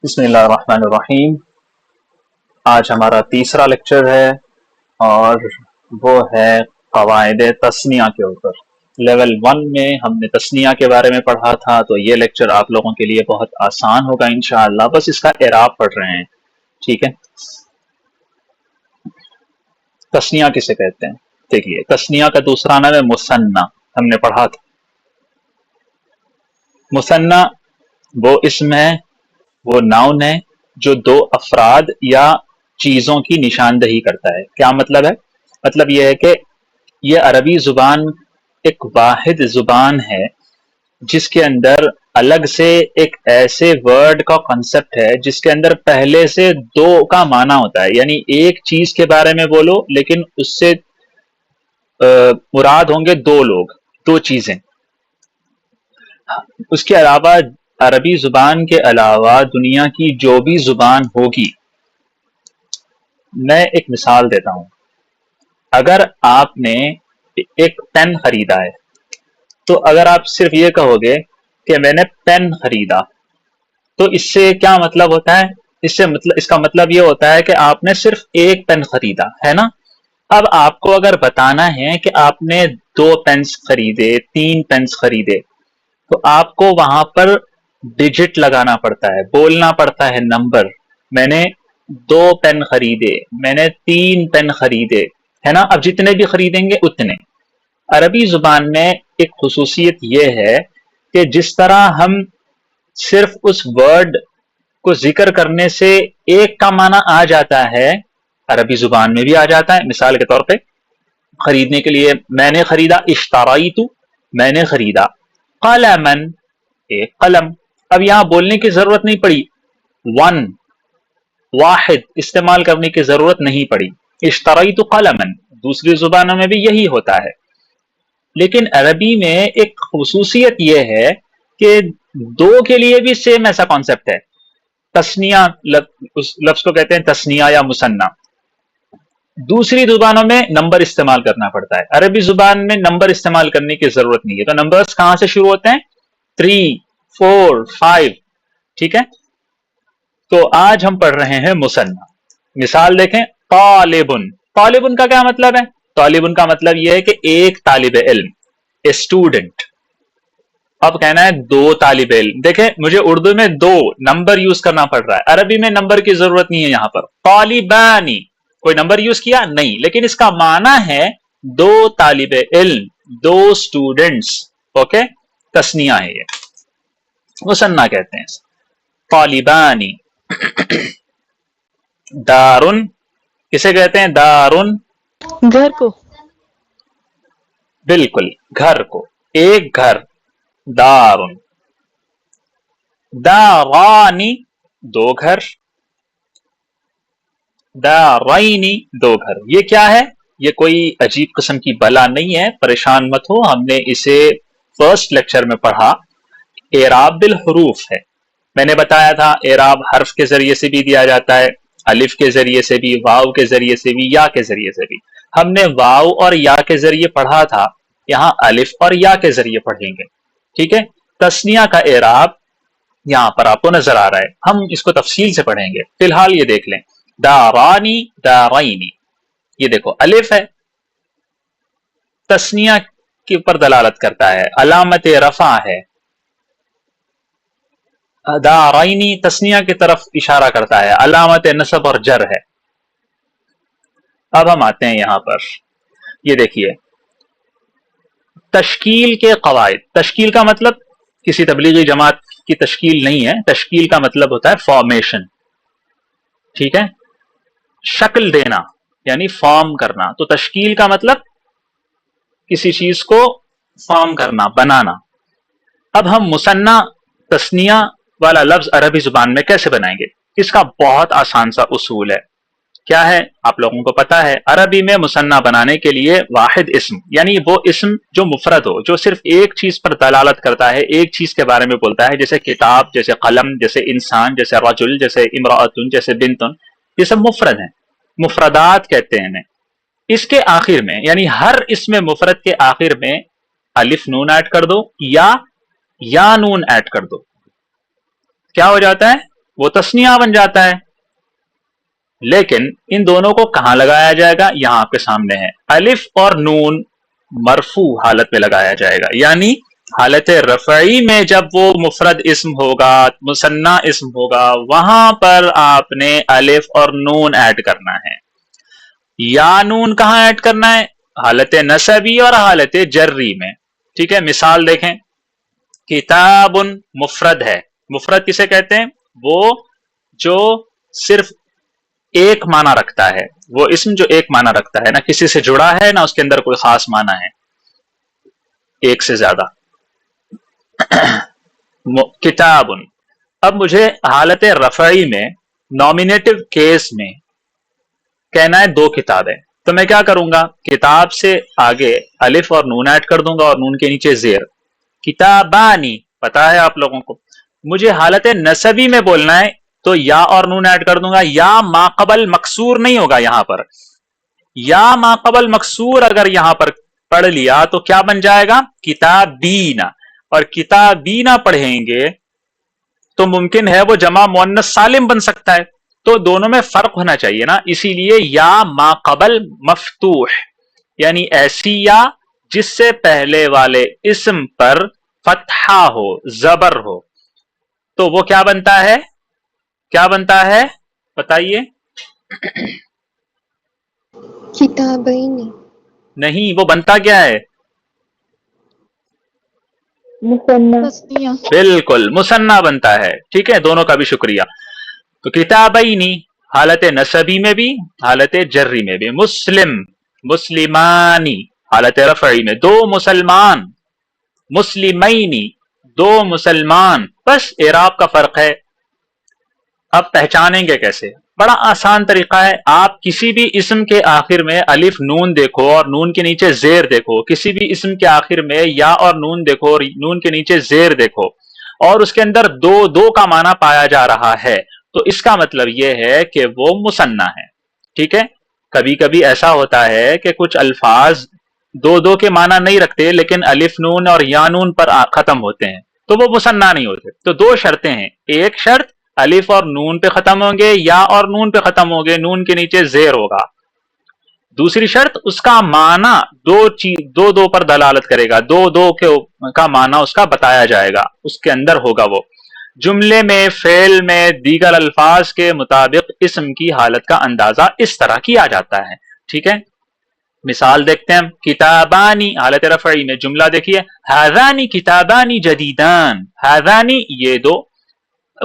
بسم اللہ الرحمن الرحیم. آج ہمارا تیسرا لیکچر ہے اور وہ ہے قواعد تثنیہ کے اوپر. لیول 1 میں ہم نے تثنیہ کے بارے میں پڑھا تھا، تو یہ لیکچر آپ لوگوں کے لیے بہت آسان ہوگا انشاءاللہ. بس اس کا اعراب پڑھ رہے ہیں، ٹھیک ہے. تثنیہ کسے کہتے ہیں؟ دیکھیے، تثنیہ کا دوسرا نام ہے مثنی. ہم نے پڑھا تھا مثنی وہ اسم ہے، وہ ناؤن ہے جو دو افراد یا چیزوں کی نشاندہی کرتا ہے. کیا مطلب ہے؟ مطلب یہ ہے کہ یہ عربی زبان ایک واحد زبان ہے جس کے اندر الگ سے ایک ایسے ورڈ کا کنسپٹ ہے جس کے اندر پہلے سے دو کا معنی ہوتا ہے. یعنی ایک چیز کے بارے میں بولو لیکن اس سے مراد ہوں گے دو لوگ، دو چیزیں. اس کے علاوہ عربی زبان کے علاوہ دنیا کی جو بھی زبان ہوگی، میں ایک مثال دیتا ہوں. اگر آپ نے ایک پین خریدا ہے تو اگر آپ صرف یہ کہو گے کہ میں نے پین خریدا، تو اس سے کیا مطلب ہوتا ہے؟ اس کا مطلب یہ ہوتا ہے کہ آپ نے صرف ایک پین خریدا ہے نا. اب آپ کو اگر بتانا ہے کہ آپ نے 2 پینس خریدے، 3 پینس خریدے، تو آپ کو وہاں پر ڈیجٹ لگانا پڑتا ہے، بولنا پڑتا ہے نمبر. میں نے 2 پین خریدے، میں نے 3 پین خریدے، ہے نا. اب جتنے بھی خریدیں گے اتنے. عربی زبان میں ایک خصوصیت یہ ہے کہ جس طرح ہم صرف اس ورڈ کو ذکر کرنے سے ایک کا معنی آ جاتا ہے، عربی زبان میں بھی آ جاتا ہے. مثال کے طور پہ خریدنے کے لیے میں نے خریدا، اشتریت، میں نے خریدا. قلمن، ایک قلم. اب یہاں بولنے کی ضرورت نہیں پڑی، ون، واحد استعمال کرنے کی ضرورت نہیں پڑی. اشتریت قلمن. دوسری زبانوں میں بھی یہی ہوتا ہے، لیکن عربی میں ایک خصوصیت یہ ہے کہ دو کے لیے بھی سیم ایسا کانسیپٹ ہے. تثنیہ اس لفظ کو کہتے ہیں تثنیہ یا مثنی. دوسری زبانوں میں نمبر استعمال کرنا پڑتا ہے، عربی زبان میں نمبر استعمال کرنے کی ضرورت نہیں ہے. تو نمبرز کہاں سے شروع ہوتے ہیں؟ 3، 4، 5، ٹھیک ہے. تو آج ہم پڑھ رہے ہیں مثنی. مثال دیکھیں، طالبن. طالبن کا کیا مطلب ہے؟ طالبن کا مطلب یہ ہے کہ ایک طالب علم، اسٹوڈنٹ. اب کہنا ہے 2 طالب علم. دیکھیں، مجھے اردو میں 2 نمبر یوز کرنا پڑ رہا ہے، عربی میں نمبر کی ضرورت نہیں ہے. یہاں پر طالبانی، کوئی نمبر یوز کیا نہیں، لیکن اس کا معنی ہے 2 طالب علم، 2 اسٹوڈنٹس. اوکے، تثنیہ ہے یہ، مثنی کہتے ہیں. طالبانی. دارن کسے کہتے ہیں؟ دارن، گھر کو. بالکل، گھر کو، ایک گھر. دارن. دارانی، 2 گھر. دارینی، 2 گھر. یہ کیا ہے؟ یہ کوئی عجیب قسم کی بلا نہیں ہے، پریشان مت ہو. ہم نے اسے فرسٹ لیکچر میں پڑھا. اعراب بالحروف ہے. میں نے بتایا تھا اعراب حرف کے ذریعے سے بھی دیا جاتا ہے، الف کے ذریعے سے بھی، واو کے ذریعے سے بھی، یا کے ذریعے سے بھی. ہم نے واو اور یا کے ذریعے پڑھا تھا، یہاں الف اور یا کے ذریعے پڑھیں گے، ٹھیک ہے. تثنیہ کا اعراب یہاں پر آپ کو نظر آ رہا ہے، ہم اس کو تفصیل سے پڑھیں گے. فی الحال یہ دیکھ لیں، دارانی، دارینی. یہ دیکھو الف ہے، تثنیہ کے اوپر دلالت کرتا ہے، علامت رفع ہے. دارینی تثنیہ کی طرف اشارہ کرتا ہے، علامت نصب اور جر ہے. اب ہم آتے ہیں یہاں پر، یہ دیکھیے تشکیل کے قواعد. تشکیل کا مطلب کسی تبلیغی جماعت کی تشکیل نہیں ہے. تشکیل کا مطلب ہوتا ہے فارمیشن، ٹھیک ہے، شکل دینا یعنی فارم کرنا. تو تشکیل کا مطلب کسی چیز کو فارم کرنا، بنانا. اب ہم مثنی تثنیہ والا لفظ عربی زبان میں کیسے بنائیں گے؟ اس کا بہت آسان سا اصول ہے. کیا ہے؟ آپ لوگوں کو پتا ہے، عربی میں مثنی بنانے کے لیے واحد اسم، یعنی وہ اسم جو مفرد ہو، جو صرف ایک چیز پر دلالت کرتا ہے، ایک چیز کے بارے میں بولتا ہے، جیسے کتاب، جیسے قلم، جیسے انسان، جیسے رجل، جیسے امرأتن، جیسے بنتن. یہ سب مفرد ہیں، مفردات کہتے ہیں انہیں. اس کے آخر میں، یعنی ہر اسم مفرد کے آخر میں الف نون ایڈ کر دو، یا یا نون ایڈ کر دو، کیا ہو جاتا ہے؟ وہ تسنیہ بن جاتا ہے. لیکن ان دونوں کو کہاں لگایا جائے گا؟ یہاں آپ کے سامنے ہے. الف اور نون مرفوع حالت میں لگایا جائے گا، یعنی حالت رفعی میں جب وہ مفرد اسم ہوگا، مثنی اسم ہوگا، وہاں پر آپ نے الف اور نون ایڈ کرنا ہے. یا نون کہاں ایڈ کرنا ہے؟ حالت نصبی اور حالت جری میں. ٹھیک ہے، مثال دیکھیں. کتاب مفرد ہے. مفرد کسے کہتے ہیں؟ وہ جو صرف ایک معنی رکھتا ہے، وہ اسم جو ایک معنی رکھتا ہے، نہ کسی سے جڑا ہے نہ اس کے اندر کوئی خاص معنی ہے، ایک سے زیادہ. کتاب. اب مجھے حالت رفعی میں نامینیٹو کیس میں کہنا ہے 2 کتابیں، تو میں کیا کروں گا؟ کتاب سے آگے الف اور نون ایڈ کر دوں گا اور نون کے نیچے زیر. کتابانی پتا ہے آپ لوگوں کو. مجھے حالت نصبی میں بولنا ہے تو یا اور نون ایڈ کر دوں گا. یا ما قبل مکسور نہیں ہوگا یہاں پر. یا ما قبل مکسور اگر یہاں پر پڑھ لیا تو کیا بن جائے گا؟ کتابینا. اور کتابینا پڑھیں گے تو ممکن ہے وہ جمع مؤنث سالم بن سکتا ہے، تو دونوں میں فرق ہونا چاہیے نا. اسی لیے یا ما قبل مفتوح، یعنی ایسی یا جس سے پہلے والے اسم پر فتحہ ہو، زبر ہو، تو وہ کیا بنتا ہے؟ کیا بنتا ہے بتائیے؟ کتابین. نہیں، وہ بنتا کیا ہے؟ مثنیٰ. بالکل مثنیٰ بنتا ہے. ٹھیک ہے، دونوں کا بھی شکریہ. تو کتابینی حالت نصبی میں بھی حالت جری میں بھی. مسلم، مسلمانی حالت رفعی میں 2 مسلمان. مسلمینی 2 مسلمان. بس اعراب کا فرق ہے. اب پہچانیں گے کیسے؟ بڑا آسان طریقہ ہے. آپ کسی بھی اسم کے آخر میں الف نون دیکھو اور نون کے نیچے زیر دیکھو، کسی بھی اسم کے آخر میں یا اور نون دیکھو اور نون کے نیچے زیر دیکھو، اور اس کے اندر دو کا معنی پایا جا رہا ہے، تو اس کا مطلب یہ ہے کہ وہ مثنیٰ ہے. ٹھیک ہے. کبھی کبھی ایسا ہوتا ہے کہ کچھ الفاظ دو کے معنی نہیں رکھتے لیکن الف نون اور یا نون پر ختم ہوتے ہیں، تو وہ مثنیٰ نہیں ہوتے. تو 2 شرطیں ہیں. ایک شرط الف اور نون پہ ختم ہوں گے، یا اور نون پہ ختم ہوں گے، نون کے نیچے زیر ہوگا. دوسری شرط اس کا معنی دو پر دلالت کرے گا، دو کا معنی اس کا بتایا جائے گا، اس کے اندر ہوگا. وہ جملے میں، فعل میں، دیگر الفاظ کے مطابق اسم کی حالت کا اندازہ اس طرح کیا جاتا ہے. ٹھیک ہے. مثال دیکھتے ہیں. کتابانی حالت رفعی میں جملہ دیکھیے. ھذانی کتابانی جدیدان. ھذانی یہ 2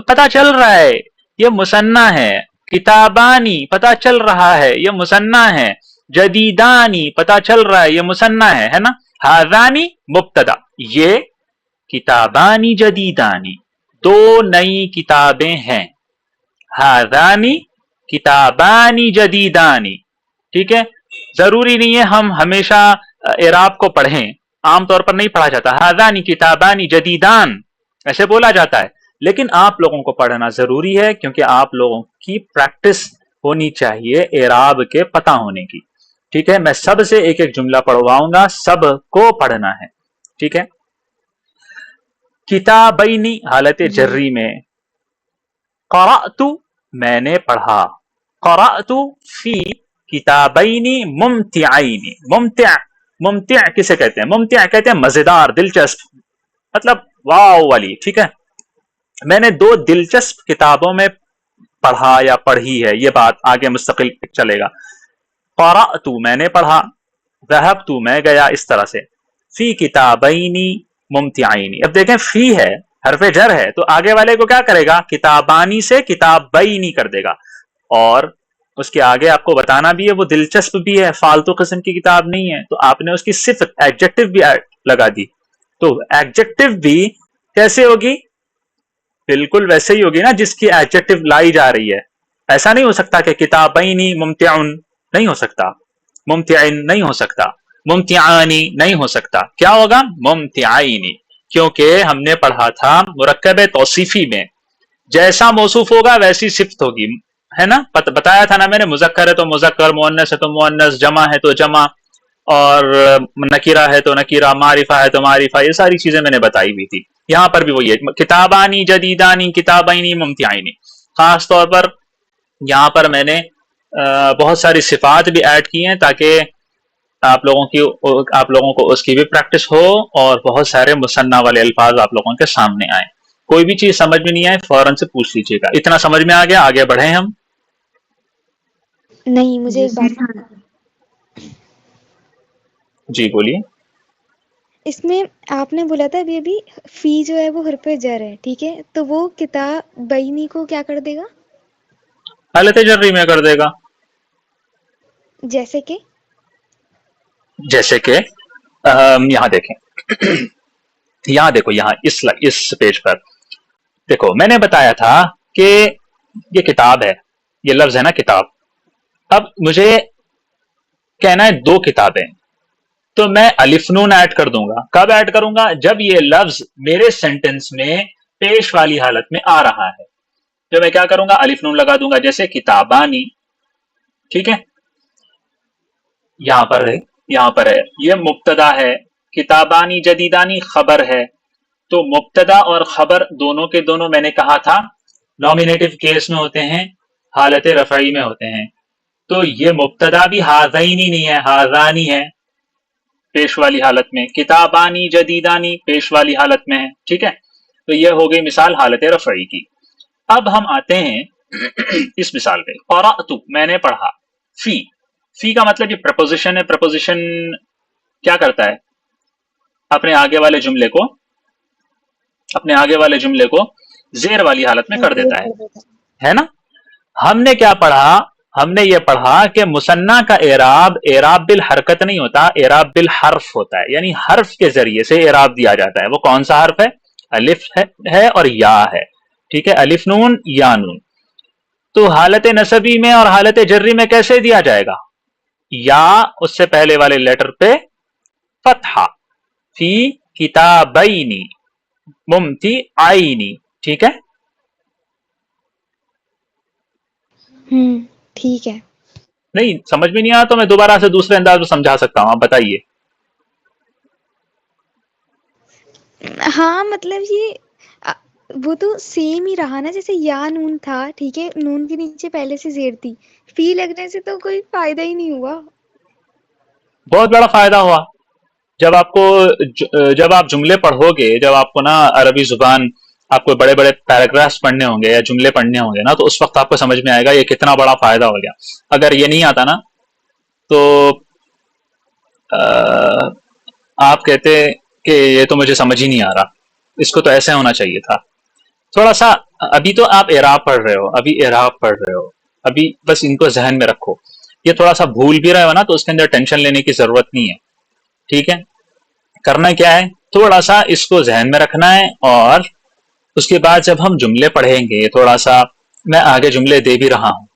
پتہ چل رہا ہے یہ مثنیٰ ہے. کتابانی پتہ چل رہا ہے یہ مثنیٰ ہے. جدیدانی پتہ چل رہا ہے یہ مثنیٰ ہے نا. ھذانی مبتدا، یہ کتابانی جدیدانی 2 نئی کتابیں ہیں. ھذانی کتابانی جدیدانی. ٹھیک ہے. ضروری نہیں ہے ہم ہمیشہ اعراب کو پڑھیں، عام طور پر نہیں پڑھا جاتا. ھذانی کتابانی جدیدان ایسے بولا جاتا ہے، لیکن آپ لوگوں کو پڑھنا ضروری ہے کیونکہ آپ لوگوں کی پریکٹس ہونی چاہیے اعراب کے پتہ ہونے کی. ٹھیک ہے. میں سب سے ایک ایک جملہ پڑھواؤں گا، سب کو پڑھنا ہے. ٹھیک ہے. کتابینی حالت جری میں. قرأت میں نے پڑھا. قرأت فی کتابینی ممتعین. ممتع کسے کہتے ہیں؟ ممتع کہتے ہیں مزیدار، دلچسپ، مطلب واو والی. ٹھیک ہے. میں نے 2 دلچسپ کتابوں میں پڑھا یا پڑھی ہے، یہ بات آگے مستقل چلے گا. قرأت میں نے پڑھا، ذهبت میں گیا، اس طرح سے. فی کتابینی ممتعین. اب دیکھیں فی ہے، حرف جر ہے، تو آگے والے کو کیا کرے گا؟ کتابانی سے کتابینی کر دے گا. اور اس کے آگے آپ کو بتانا بھی ہے وہ دلچسپ بھی ہے، فالتو قسم کی کتاب نہیں ہے، تو آپ نے اس کی صفت ایڈجیکٹو بھی لگا دی. تو ایڈجیکٹو بھی کیسے ہوگی؟ بالکل ویسے ہی ہوگی نا جس کی ایڈجیکٹو لائی جا رہی ہے. ایسا نہیں ہو سکتا کہ کتابینی ممتعن نہیں ہو سکتا، ممتعن نہیں ہو سکتا، ممتعانی نہیں ہو سکتا. کیا ہوگا؟ ممتعینی. کیونکہ ہم نے پڑھا تھا مرکب توصیفی میں جیسا موصوف ہوگا ویسی صفت ہوگی، ہے نا. بتایا تھا نا میں نے، مذکر ہے تو مذکر، مؤنث ہے تو مؤنث، جمع ہے تو جمع، اور نکیرہ ہے تو نکیرہ، معرفہ ہے تو معرفہ، یہ ساری چیزیں میں نے بتائی ہوئی تھی. یہاں پر بھی وہی ہے، کتابانی جدیدانی کتابینی ممتعینی. خاص طور پر یہاں پر میں نے بہت ساری صفات بھی ایڈ کی ہیں تاکہ آپ لوگوں کو اس کی بھی پریکٹس ہو اور بہت سارے مثنیٰ والے الفاظ آپ لوگوں کے سامنے آئیں. کوئی بھی چیز سمجھ میں نہیں آئے فوراً سے پوچھ لیجیے گا. اتنا سمجھ میں آ گیا؟ آگے بڑھیں ہم. نہیں مجھے ایک بات، جی بولیے. اس میں آپ نے بولا تھا ابھی ابھی فی جو ہے وہ حرف جر ہے، ٹھیک ہے، تو وہ کتابینی کو کیا کر دے گا؟ حالت جری میں کر دے گا. جیسے کہ جیسے کہ یہاں دیکھیں یہاں دیکھو، یہاں اس پیج پر دیکھو، میں نے بتایا تھا کہ یہ کتاب ہے، یہ لفظ ہے نا کتاب. اب مجھے کہنا ہے 2 کتابیں، تو میں الف نون ایڈ کر دوں گا. کب ایڈ کروں گا؟ جب یہ لفظ میرے سینٹنس میں پیش والی حالت میں آ رہا ہے. جو میں کیا کروں گا؟ الف نون لگا دوں گا. جیسے کتابانی، ٹھیک ہے، یہاں پر ہے یہ مبتدا ہے، کتابانی جدیدانی خبر ہے. تو مبتدا اور خبر دونوں کے دونوں میں نے کہا تھا نامینیٹو کیس میں ہوتے ہیں، حالت رفعی میں ہوتے ہیں. تو یہ مبتدا بھی ہاذینی نہیں ہے، ہاذانی ہے پیش والی حالت میں. کتابانی جدیدانی پیش والی حالت میں ہے. ٹھیک ہے، تو یہ ہو گئی مثال حالت رفعی کی. اب ہم آتے ہیں اس مثال پہ. قرأت میں نے پڑھا. فی کا مطلب یہ پرپوزیشن ہے. پرپوزیشن کیا کرتا ہے؟ اپنے آگے والے جملے کو زیر والی حالت میں کر دیتا ہے نا. ہم نے کیا پڑھا؟ ہم نے یہ پڑھا کہ مثنیٰ کا اعراب بالحرکت نہیں ہوتا، اعراب بالحرف ہوتا ہے. یعنی حرف کے ذریعے سے اعراب دیا جاتا ہے. وہ کون سا حرف ہے؟ الف ہے اور یا ہے. ٹھیک ہے، الف نون یا نون. تو حالت نصبی میں اور حالت جری میں کیسے دیا جائے گا؟ یا اس سے پہلے والے لیٹر پہ فتحہ، فی کتابینی ممتعینی. ٹھیک ہے، ٹھیک ہے. نہیں سمجھ میں نہیں آیا تو میں دوبارہ سے دوسرے انداز میں سمجھا سکتا ہوں. آپ بتائیے. ہاں مطلب یہ وہ تو سیم ہی رہا نا، جیسے یا نون تھا، ٹھیک ہے، نون کے نیچے پہلے سے زیر تھی، فی لگنے سے تو کوئی فائدہ ہی نہیں ہوا. بہت بڑا فائدہ ہوا. جب آپ جملے پڑھو گے، جب آپ کو نا عربی زبان، آپ کو بڑے بڑے پیراگرافس پڑھنے ہوں گے یا جملے پڑھنے ہوں گے نا، تو اس وقت آپ کو سمجھ میں آئے گا یہ کتنا بڑا فائدہ ہو گیا. اگر یہ نہیں آتا نا تو آپ کہتے کہ یہ تو مجھے سمجھ ہی نہیں آ رہا، اس کو تو ایسے ہونا چاہیے تھا. تھوڑا سا ابھی تو آپ اعراب پڑھ رہے ہو، ابھی بس ان کو ذہن میں رکھو. یہ تھوڑا سا بھول بھی رہے ہو نا تو اس کے اندر ٹینشن لینے کی ضرورت نہیں ہے. ٹھیک ہے، کرنا کیا ہے؟ تھوڑا سا اس کو ذہن میں رکھنا ہے، اور اس کے بعد جب ہم جملے پڑھیں گے، تھوڑا سا میں آگے جملے دے بھی رہا ہوں،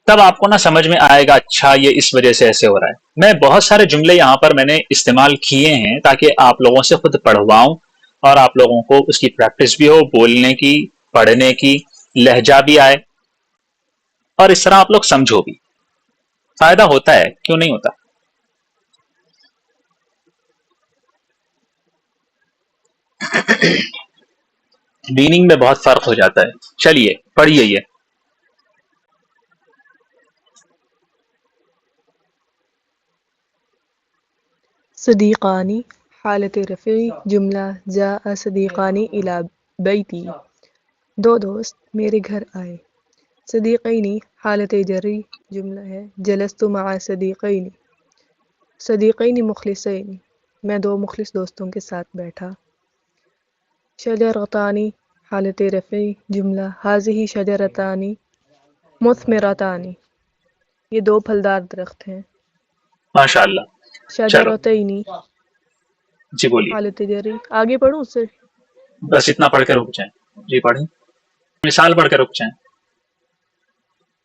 تب آپ کو نا سمجھ میں آئے گا اچھا یہ اس وجہ سے ایسے ہو رہا ہے. میں بہت سارے جملے یہاں پر میں نے استعمال کیے ہیں تاکہ آپ لوگوں سے خود پڑھواؤں اور آپ لوگوں کو اس کی پریکٹس بھی ہو، بولنے کی، پڑھنے کی، لہجہ بھی آئے، اور اس طرح آپ لوگ سمجھو بھی. فائدہ ہوتا ہے، کیوں نہیں ہوتا. میننگ میں بہت فرق ہو جاتا ہے. چلیے پڑھیے یہ. صدیقانی حالت رفعی جملہ جاء صدیقانی الی بیتی، 2 دوست میرے گھر آئے. صدیقینی حالت جری جملہ ہے جلست مع صدیقینی. صدیقینی مخلصین میں 2 مخلص دوستوں کے ساتھ بیٹھا. شجرتانی حالت رفعی جملہ ہذہ شجرتانی مثمرتانی، یہ 2 پھلدار درخت ہیں. ماشاء اللہ. چلو شجرتینی جی بولیے. حالت جری، آگے پڑھوں اس سے؟ بس اتنا پڑھ کے رک جائیں. جی پڑھیں، مثال پڑھ کے رک جائیں.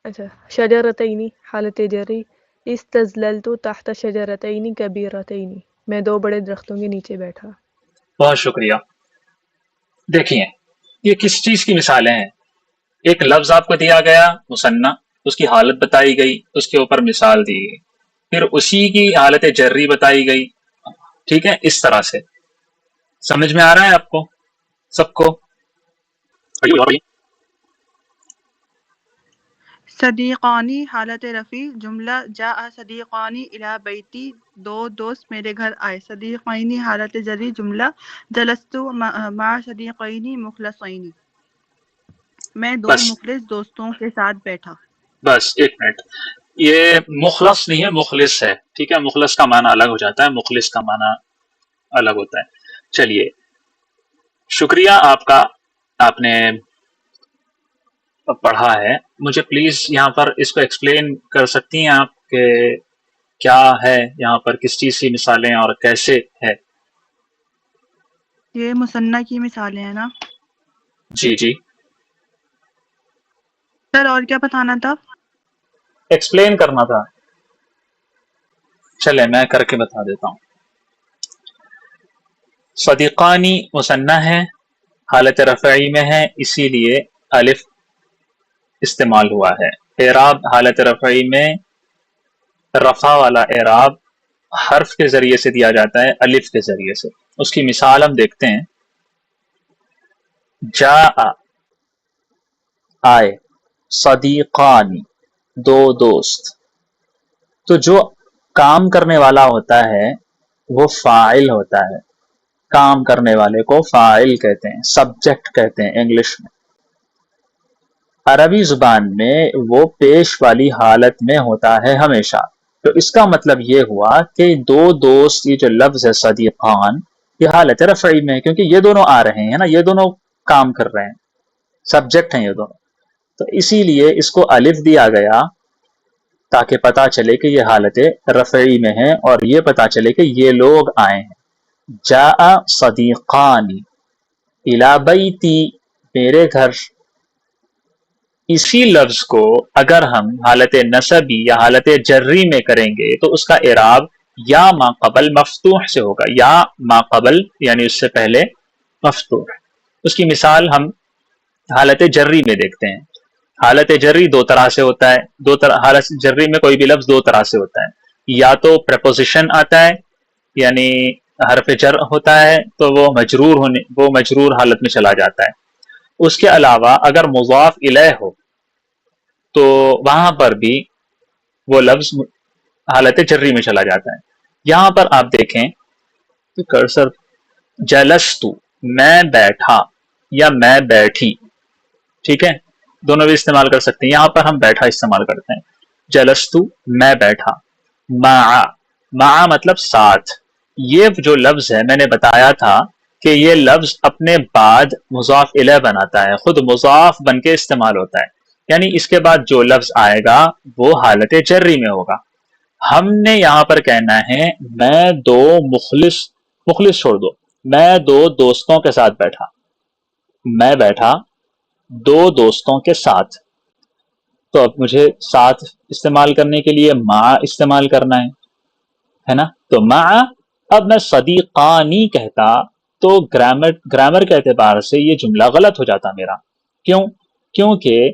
اچھا. شجرتینی حالت جری استظللت تحت شجرتین کبیرتین، میں 2 بڑے درختوں کے نیچے بیٹھا. بہت شکریہ. دیکھیے یہ کس چیز کی مثالیں ہیں؟ ایک لفظ آپ کو دیا گیا مثنیٰ، اس کی حالت بتائی گئی، اس کے اوپر مثال دی گئی، پھر اسی کی حالت جری بتائی گئی. ٹھیک ہے، اس طرح سے. سمجھ میں آ رہا ہے آپ کو سب کو؟ صدیقانی حالت رفع جملہ جاء صدیقانی الی بیتی دو دوست میرے گھر آئے. صدیقینی حالت جری جملہ جلست مع صدیقینی مخلصین میں دو بس مخلص دوستوں کے ساتھ بیٹھا. بس ایک منٹ، یہ مخلص نہیں ہے، مخلص ہے. ٹھیک ہے، مخلص کا معنی الگ ہو جاتا ہے، مخلص کا معنی الگ ہوتا ہے. چلیے، شکریہ آپ کا، آپ نے پڑھا ہے. مجھے پلیز یہاں پر اس کو ایکسپلین کر سکتی ہیں آپ کہ کیا ہے یہاں پر، کس چیز کی مثالیں اور کیسے ہے؟ یہ مثنیٰ کی مثالیں ہیں نا جی جی، سر. اور کیا بتانا تھا؟ ایکسپلین کرنا تھا. چلے میں کر کے بتا دیتا ہوں. صدیقانی مثنیٰ ہے، حالت رفعی میں ہے، اسی لیے الف استعمال ہوا ہے. اعراب حالت رفعی میں رفع والا اعراب حرف کے ذریعے سے دیا جاتا ہے، الف کے ذریعے سے. اس کی مثال ہم دیکھتے ہیں. جاء آئے، صدیقانی دو دوست. تو جو کام کرنے والا ہوتا ہے وہ فاعل ہوتا ہے. کام کرنے والے کو فاعل کہتے ہیں، سبجیکٹ کہتے ہیں انگلش میں. عربی زبان میں وہ پیش والی حالت میں ہوتا ہے ہمیشہ. تو اس کا مطلب یہ ہوا کہ دو دوست، یہ جو لفظ ہے صدیقان، یہ حالت رفعی میں ہے کیونکہ یہ دونوں آ رہے ہیں نا، یہ دونوں کام کر رہے ہیں، سبجیکٹ ہیں یہ دونوں. تو اسی لیے اس کو الف دیا گیا تاکہ پتا چلے کہ یہ حالت رفعی میں ہے اور یہ پتا چلے کہ یہ لوگ آئے ہیں. جاء صدیقانی الی بیتی میرے گھر. اسی لفظ کو اگر ہم حالت نصبی یا حالت جری میں کریں گے تو اس کا اعراب یا ما قبل مفتوح سے ہوگا، یا ما قبل یعنی اس سے پہلے مفتوح. اس کی مثال ہم حالت جری میں دیکھتے ہیں. حالت جری دو طرح سے ہوتا ہے، حالت جری میں کوئی بھی لفظ دو طرح سے ہوتا ہے. یا تو پریپوزیشن آتا ہے یعنی حرف جر ہوتا ہے تو وہ مجرور حالت میں چلا جاتا ہے. اس کے علاوہ اگر مضاف الیہ ہو تو وہاں پر بھی وہ لفظ حالت جری میں چلا جاتا ہے. یہاں پر آپ دیکھیں کہ کرسر جلستو میں بیٹھا یا میں بیٹھی، ٹھیک ہے، دونوں بھی استعمال کر سکتے ہیں. یہاں پر ہم بیٹھا استعمال کرتے ہیں. جلستو میں بیٹھا. مع مطلب ساتھ. یہ جو لفظ ہے میں نے بتایا تھا کہ یہ لفظ اپنے بعد مضاف الیہ بناتا ہے، خود مضاف بن کے استعمال ہوتا ہے، یعنی اس کے بعد جو لفظ آئے گا وہ حالت جری میں ہوگا. ہم نے یہاں پر کہنا ہے میں دو مخلص چھوڑ دو، میں دو دوستوں کے ساتھ بیٹھا. میں بیٹھا دو دوستوں کے ساتھ. تو اب مجھے ساتھ استعمال کرنے کے لیے مع استعمال کرنا ہے نا. تو مع، اب میں صدیقانی کہتا تو گرامر کے اعتبار سے یہ جملہ غلط ہو جاتا میرا. کیونکہ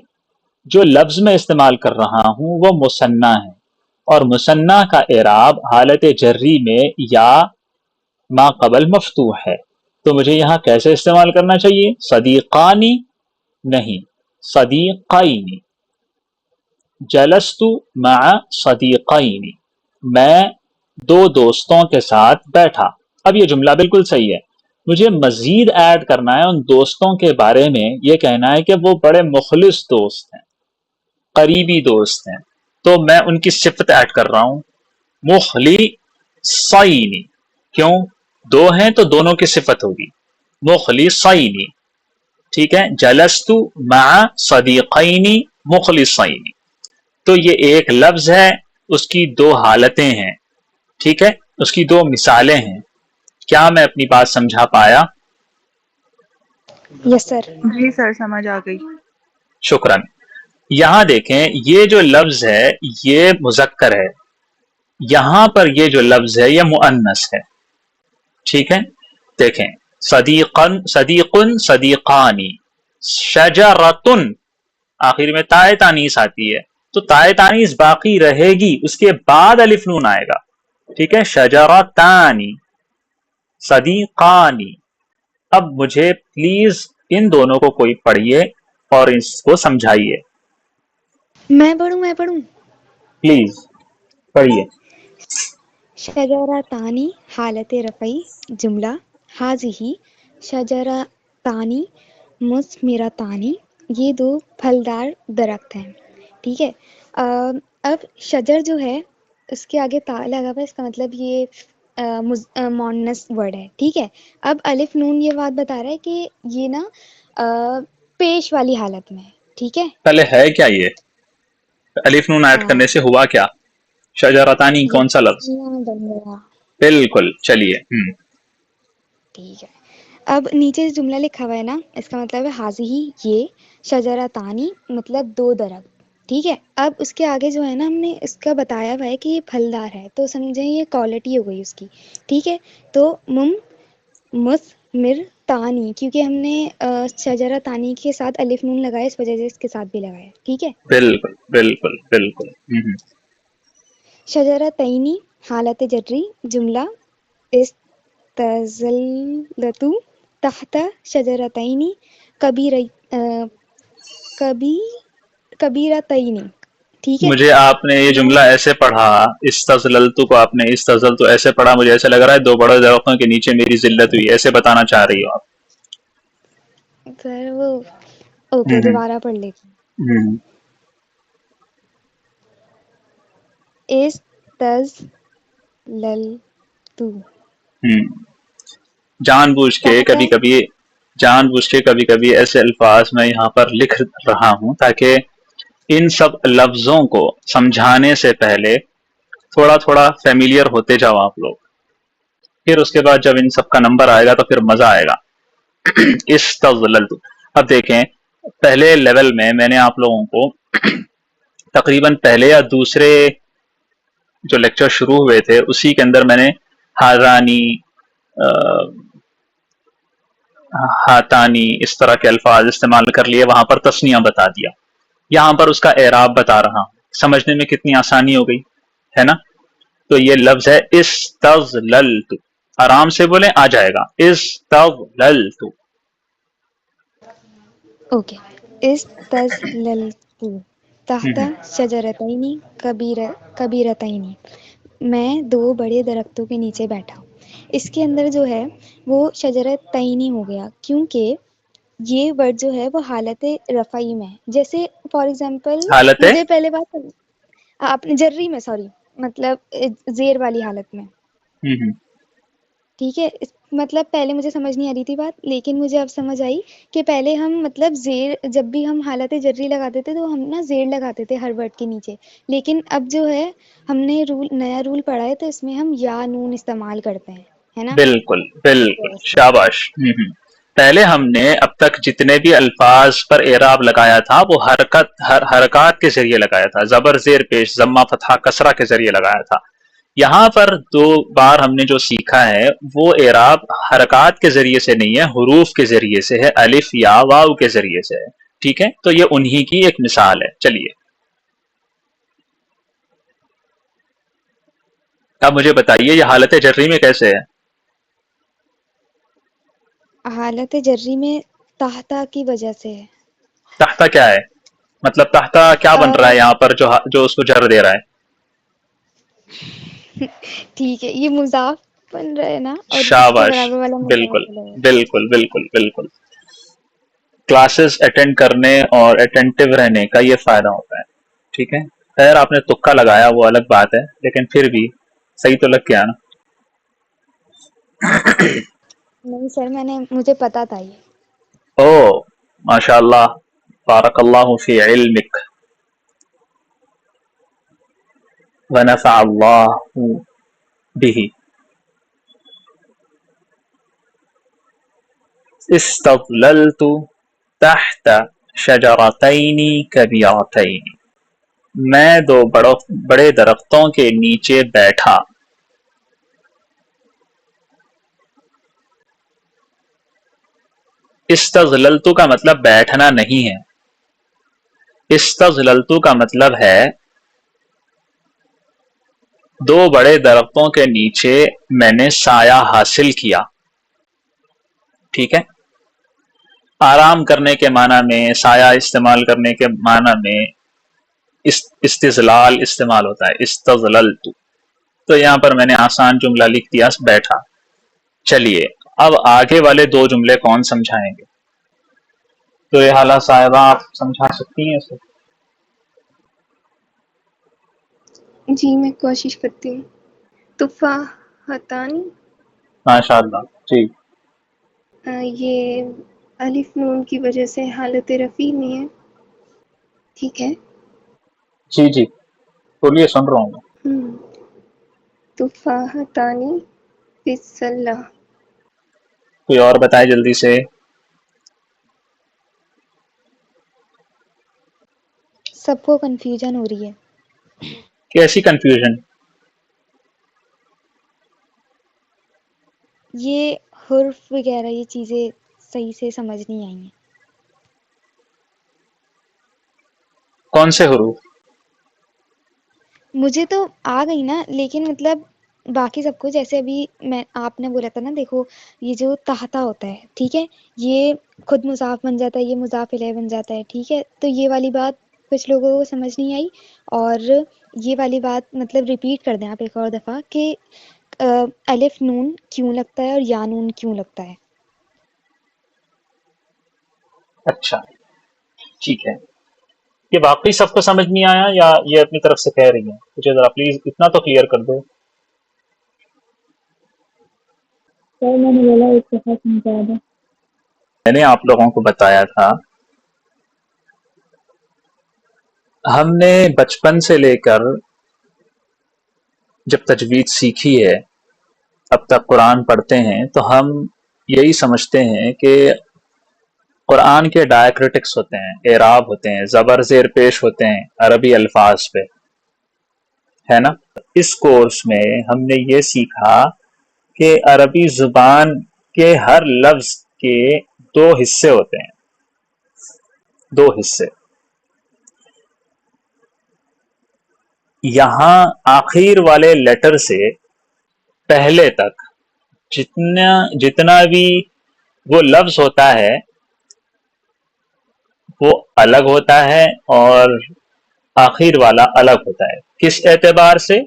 جو لفظ میں استعمال کر رہا ہوں وہ مثنیٰ ہے، اور مثنیٰ کا اعراب حالت جری میں یا ما قبل مفتوح ہے. تو مجھے یہاں کیسے استعمال کرنا چاہیے؟ صدیقانی نہیں، صدیقین. جلستو مع صدیقین، میں دو دوستوں کے ساتھ بیٹھا. اب یہ جملہ بالکل صحیح ہے. مجھے مزید ایڈ کرنا ہے ان دوستوں کے بارے میں، یہ کہنا ہے کہ وہ بڑے مخلص دوست ہیں، قریبی دوست ہیں. تو میں ان کی صفت ایڈ کر رہا ہوں، مخلصین. کیوں؟ دو ہیں تو دونوں کی صفت ہوگی، مخلصین. ٹھیک ہے، جلستو مع صدیقین مخلصین. تو یہ ایک لفظ ہے، اس کی دو حالتیں ہیں، ٹھیک ہے، اس کی دو مثالیں ہیں. کیا میں اپنی بات سمجھا پایا؟ یس سر. جی سر، سمجھ آ گئی. شکراً. یہاں دیکھیں یہ جو لفظ ہے یہ مذکر ہے، یہاں پر یہ جو لفظ ہے یہ مؤنث ہے. ٹھیک ہے، دیکھیں صدیقن صدیقانی، شجرتن آخر میں تائے تانیث آتی ہے تو تائے تانیث باقی رہے گی، اس کے بعد الف نون آئے گا. ٹھیک ہے، شجرتانی، صدیقانی. اب مجھے پلیز ان دونوں کو کوئی پڑھیے اور اس کو سمجھائیے. میں پڑھوں. پلیز پڑھیے. شجرتانی حالت رفعی جملہ حاضی شجرتانی مثمرتانی، یہ دو پھلدار درخت ہیں. ٹھیک ہے. اب شجر جو ہے اس کے آگے تا لگا ہوا ہے، اس کا مطلب یہ مونس ورڈ ہے. ٹھیک ہے. اب الف نون یہ بات بتا رہا ہے کہ یہ نا پیش والی حالت میں ہے. ٹھیک ہے. پہلے ہے کیا یہ الف نون ایڈ کرنے سے ہوا کیا؟ شجرتانی کون سا لفظ؟ بن گیا. بالکل. چلیے. ٹھیک ہے. اب نیچے جملہ لکھا ہوا ہے نا، اس کا مطلب ہے حاضی یہ شجرتانی مطلب دو درخت. ٹھیک ہے. اب اس کے آگے جو ہے نا ہم نے اس کا بتایا ہوا ہے کہ یہ پھلدار ہے، تو سمجھیں یہ کوالٹی ہو گئی اس کی. ٹھیک ہے. تو مثمر تانی، کیونکہ ہم نے شجرہ تانی کے ساتھ الف نون لگایا، اس وجہ سے اس کے ساتھ بھی لگایا. ٹھیک ہے. بالکل بالکل بالکل. شجرہ تئینی حالت جری جملہ استظلتو تحت شجرتین کبیرتین. ٹھیک ہے. مجھے آپ نے یہ جملہ ایسے پڑھا، استظللتو کو آپ نے استظلتو ایسے پڑھا، مجھے ایسے لگ رہا ہے دو بڑے درختوں کے نیچے میری ذلت ہوئی، ایسے بتانا چاہ رہی ہو آپ. سر وہ اوکے دوبارہ پڑھ لیتی. استظللتو جان بوجھ کے تحت کبھی کبھی ایسے الفاظ میں یہاں پر لکھ رہا ہوں تاکہ ان سب لفظوں کو سمجھانے سے پہلے تھوڑا تھوڑا فیملیئر ہوتے جاؤ آپ لوگ، پھر اس کے بعد جب ان سب کا نمبر آئے گا تو پھر مزہ آئے گا. استظللتو. اب دیکھیں پہلے لیول میں نے آپ لوگوں کو تقریباً پہلے یا دوسرے جو لیکچر شروع ہوئے تھے اسی کے اندر میں نے ہارانی ہاتانی اس طرح کے الفاظ استعمال کر لیے، وہاں پر تسنیہ بتا دیا، یہاں پر اس کا اعراب بتا رہا ہوں. سمجھنے میں کتنی آسانی ہو گئی ہے نا. تو یہ لفظ ہے استظللتو، آرام سے بولیں آ جائے گا. استظللتو. اوکے. استظللتو تحت شجرتین کبیرتین، میں دو بڑے درختوں کے نیچے بیٹھا ہوں. اس کے اندر جو ہے وہ شجرتین ہو گیا کیونکہ یہ ورڈ جو ہے وہ حالت رفعی میں ہے. جیسے فار ایگزامپل حالت مجھے پہلے بات آپ نے جری میں سوری مطلب زیر والی حالت میں. ٹھیک ہے. مطلب پہلے مجھے سمجھ نہیں آ رہی تھی بات، لیکن مجھے اب سمجھ آئی کہ پہلے ہم مطلب زیر جب بھی ہم حالت جری لگاتے تھے تو ہم نا زیر لگاتے تھے ہر ورڈ کے نیچے، لیکن اب جو ہے ہم نے نیا رول پڑھا ہے تو اس میں ہم یا نون استعمال کرتے ہیں، ہے نا. بالکل بالکل. Yes. شاباش. پہلے ہم نے اب تک جتنے بھی الفاظ پر اعراب لگایا تھا وہ حرکات کے ذریعے لگایا تھا، زبر زیر پیش ضمہ فتحہ کسرہ کے ذریعے لگایا تھا. یہاں پر دو بار ہم نے جو سیکھا ہے وہ اعراب حرکات کے ذریعے سے نہیں ہے، حروف کے ذریعے سے ہے، الف یا واو کے ذریعے سے ہے. ٹھیک ہے. تو یہ انہی کی ایک مثال ہے. چلیے اب مجھے بتائیے یہ حالت جری میں کیسے ہے؟ حالت جری میں تحت کی وجہ سے ہے. تحتا کیا ہے؟ مطلب تحتا کیا بن رہا ہے یہاں پر جو اس کو جر دے رہا ہے؟ ٹھیک ہے. یہ مضاف بن رہا ہے نا، اور اس کے شاباش. برابر والا بالکل مضاف ہے. بالکل بالکل بالکل. کلاسز اٹینڈ کرنے اور اٹینٹیو رہنے کا یہ فائدہ ہوتا ہے. ٹھیک ہے. خیر آپ نے تکا لگایا وہ الگ بات ہے، لیکن پھر بھی صحیح تو لگ گیا نا. نہیں سر مجھے پتا تھا یہ. او ماشاء اللہ، بارک اللہ فی علمک ونفع اللہ به. استظللت تحت شجرتین کبیرتین، میں دو بڑے درختوں کے نیچے بیٹھا. استظللت کا مطلب بیٹھنا نہیں ہے، استظللت کا مطلب ہے دو بڑے درختوں کے نیچے میں نے سایہ حاصل کیا. ٹھیک ہے، آرام کرنے کے معنی میں، سایہ استعمال کرنے کے معنی میں استظلال استعمال ہوتا ہے، استظللت. تو یہاں پر میں نے آسان جملہ لکھ دیا، بیٹھا. چلیے اب آگے والے دو جملے کون سمجھائیں گے؟ تو یہ حالہ صاحبہ آپ سمجھا سکتی ہیں اسے؟ جی میں کوشش کرتی ہوں. تفاحتانی، ماشاء اللہ. جی یہ الف نون کی وجہ سے حالت رفیع میں ہے. ٹھیک ہے. جی جی بولیے، سن رہا ہوں میں. تفاحتانی فی السلہ. کوئی اور بتائے جلدی سے. سب کو کنفیوژن ہو رہی ہے. کیسی کنفیوژن؟ یہ حرف وغیرہ یہ چیزیں صحیح سے سمجھ نہیں آئی ہیں. کون سے حروف؟ مجھے تو آ گئی نا، لیکن مطلب باقی سب کو، جیسے ابھی آپ نے بولا تھا نا، دیکھو یہ جو تحتا ہوتا ہے، ٹھیک ہے، یہ خود مضاف بن جاتا ہے، یہ مضاف الیہ بن جاتا ہے، ٹھیک ہے. تو یہ والی بات کچھ لوگوں کو سمجھ نہیں آئی، اور یہ والی بات مطلب ریپیٹ کر دیں آپ ایک اور دفعہ کہ الف نون کیوں لگتا ہے اور یا نون کیوں لگتا ہے. اچھا ٹھیک ہے. یہ واقعی سب کو سمجھ نہیں آیا یا یہ اپنی طرف سے کہہ رہی ہیں؟ مجھے ذرا پلیز اتنا تو کلیئر کر دو. میں نے آپ لوگوں کو بتایا تھا، ہم نے بچپن سے لے کر جب تجوید سیکھی ہے اب تک قرآن پڑھتے ہیں تو ہم یہی سمجھتے ہیں کہ قرآن کے ڈائیکریٹکس ہوتے ہیں، اعراب ہوتے ہیں، زبر زیر پیش ہوتے ہیں عربی الفاظ پہ، ہے نا. اس کورس میں ہم نے یہ سیکھا کہ عربی زبان کے ہر لفظ کے دو حصے ہوتے ہیں، دو حصے. یہاں آخر والے لیٹر سے پہلے تک جتنا بھی وہ لفظ ہوتا ہے وہ الگ ہوتا ہے اور آخر والا الگ ہوتا ہے. کس اعتبار سے؟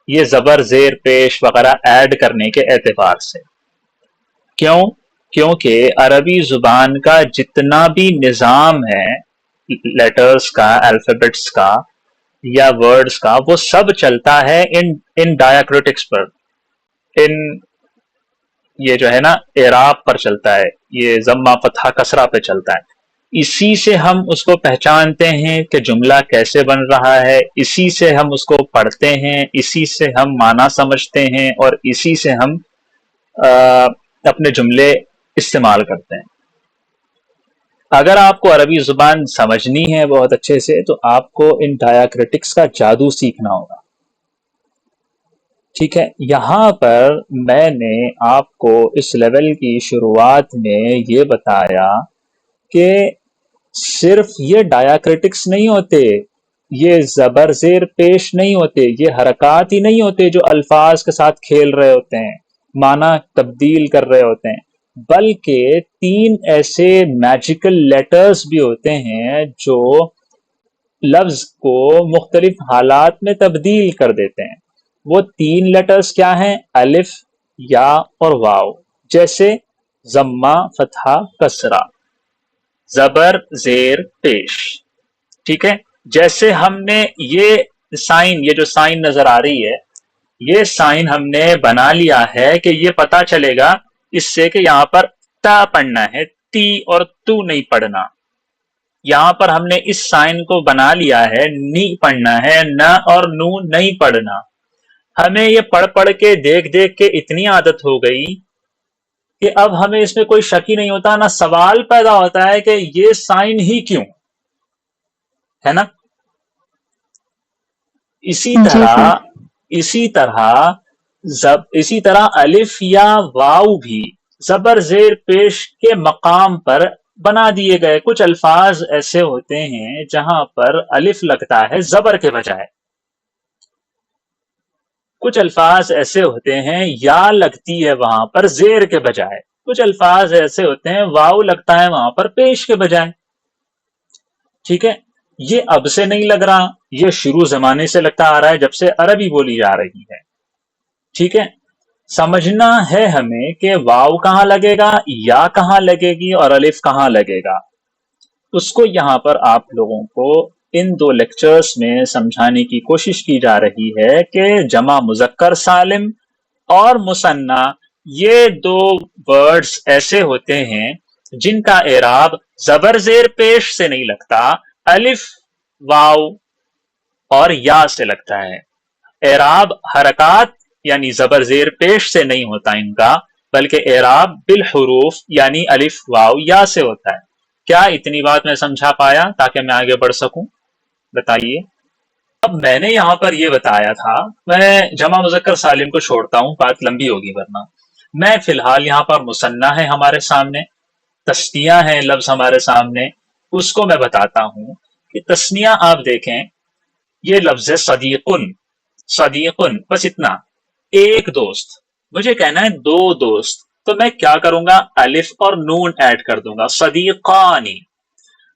یہ زبر زیر پیش وغیرہ ایڈ کرنے کے اعتبار سے. کیوں؟ کیونکہ عربی زبان کا جتنا بھی نظام ہے لیٹرز کا، الفابیٹس کا یا ورڈز کا، وہ سب چلتا ہے ان ڈایاکریٹکس پر، ان یہ جو ہے نا اعراب پر چلتا ہے، یہ ضمہ فتحہ کسرہ پہ چلتا ہے. اسی سے ہم اس کو پہچانتے ہیں کہ جملہ کیسے بن رہا ہے، اسی سے ہم اس کو پڑھتے ہیں، اسی سے ہم معنی سمجھتے ہیں اور اسی سے ہم اپنے جملے استعمال کرتے ہیں. اگر آپ کو عربی زبان سمجھنی ہے بہت اچھے سے تو آپ کو ان ڈایاکریٹکس کا جادو سیکھنا ہوگا. ٹھیک ہے. یہاں پر میں نے آپ کو اس لیول کی شروعات میں یہ بتایا کہ صرف یہ ڈایاکریٹکس نہیں ہوتے، یہ زبر زیر پیش نہیں ہوتے، یہ حرکات ہی نہیں ہوتے جو الفاظ کے ساتھ کھیل رہے ہوتے ہیں، معنی تبدیل کر رہے ہوتے ہیں، بلکہ 3 ایسے میجیکل لیٹرز بھی ہوتے ہیں جو لفظ کو مختلف حالات میں تبدیل کر دیتے ہیں. وہ 3 لیٹرز کیا ہیں؟ الف، یا اور واو. جیسے ضمہ فتحہ کسرہ، زبر زیر پیش. ٹھیک ہے. جیسے ہم نے یہ سائن، یہ جو سائن نظر آ رہی ہے، یہ سائن ہم نے بنا لیا ہے کہ یہ پتا چلے گا اس سے کہ یہاں پر تا پڑھنا ہے، تی اور تو نہیں پڑھنا. یہاں پر ہم نے اس سائن کو بنا لیا ہے، نی پڑھنا ہے، نہ اور نو نہیں پڑھنا. ہمیں یہ پڑھ پڑھ کے دیکھ دیکھ کے اتنی عادت ہو گئی کہ اب ہمیں اس میں کوئی شک ہی نہیں ہوتا، نہ سوال پیدا ہوتا ہے کہ یہ سائن ہی کیوں، ہے نا. اسی طرح الف یا واو بھی زبر زیر پیش کے مقام پر بنا دیے گئے. کچھ الفاظ ایسے ہوتے ہیں جہاں پر الف لگتا ہے زبر کے بجائے، کچھ الفاظ ایسے ہوتے ہیں یا لگتی ہے وہاں پر زیر کے بجائے. کچھ الفاظ ایسے ہوتے ہیں واو لگتا ہے وہاں پر پیش کے بجائے، ٹھیک ہے، یہ اب سے نہیں لگ رہا، یہ شروع زمانے سے لگتا آ رہا ہے جب سے عربی بولی جا رہی ہے، ٹھیک ہے۔ سمجھنا ہے ہمیں کہ واو کہاں لگے گا، یا کہاں لگے گی، اور الف کہاں لگے گا، اس کو یہاں پر آپ لوگوں کو ان 2 لیکچرز میں سمجھانے کی کوشش کی جا رہی ہے کہ جمع مذکر سالم اور مثنیٰ یہ 2 ورڈز ایسے ہوتے ہیں جن کا اعراب زبر زیر پیش سے نہیں لگتا، الف واو اور یا سے لگتا ہے۔ اعراب حرکات یعنی زبر زیر پیش سے نہیں ہوتا ان کا، بلکہ اعراب بالحروف یعنی الف واو یا سے ہوتا ہے۔ کیا اتنی بات میں سمجھا پایا تاکہ میں آگے بڑھ سکوں؟ بتائیے۔ اب میں نے یہاں پر یہ بتایا تھا، میں جمع مذکر سالم کو چھوڑتا ہوں، بات لمبی ہوگی ورنہ۔ میں فی الحال یہاں پر مثنیٰ ہے ہمارے سامنے، تثنیہ ہے لفظ ہمارے سامنے، اس کو میں بتاتا ہوں کہ تثنیہ آپ دیکھیں، یہ لفظ ہے صدیقن، صدیقن، بس اتنا، ایک دوست، مجھے کہنا ہے 2 دوست، تو میں کیا کروں گا، الف اور نون ایڈ کر دوں گا، صدیقانی۔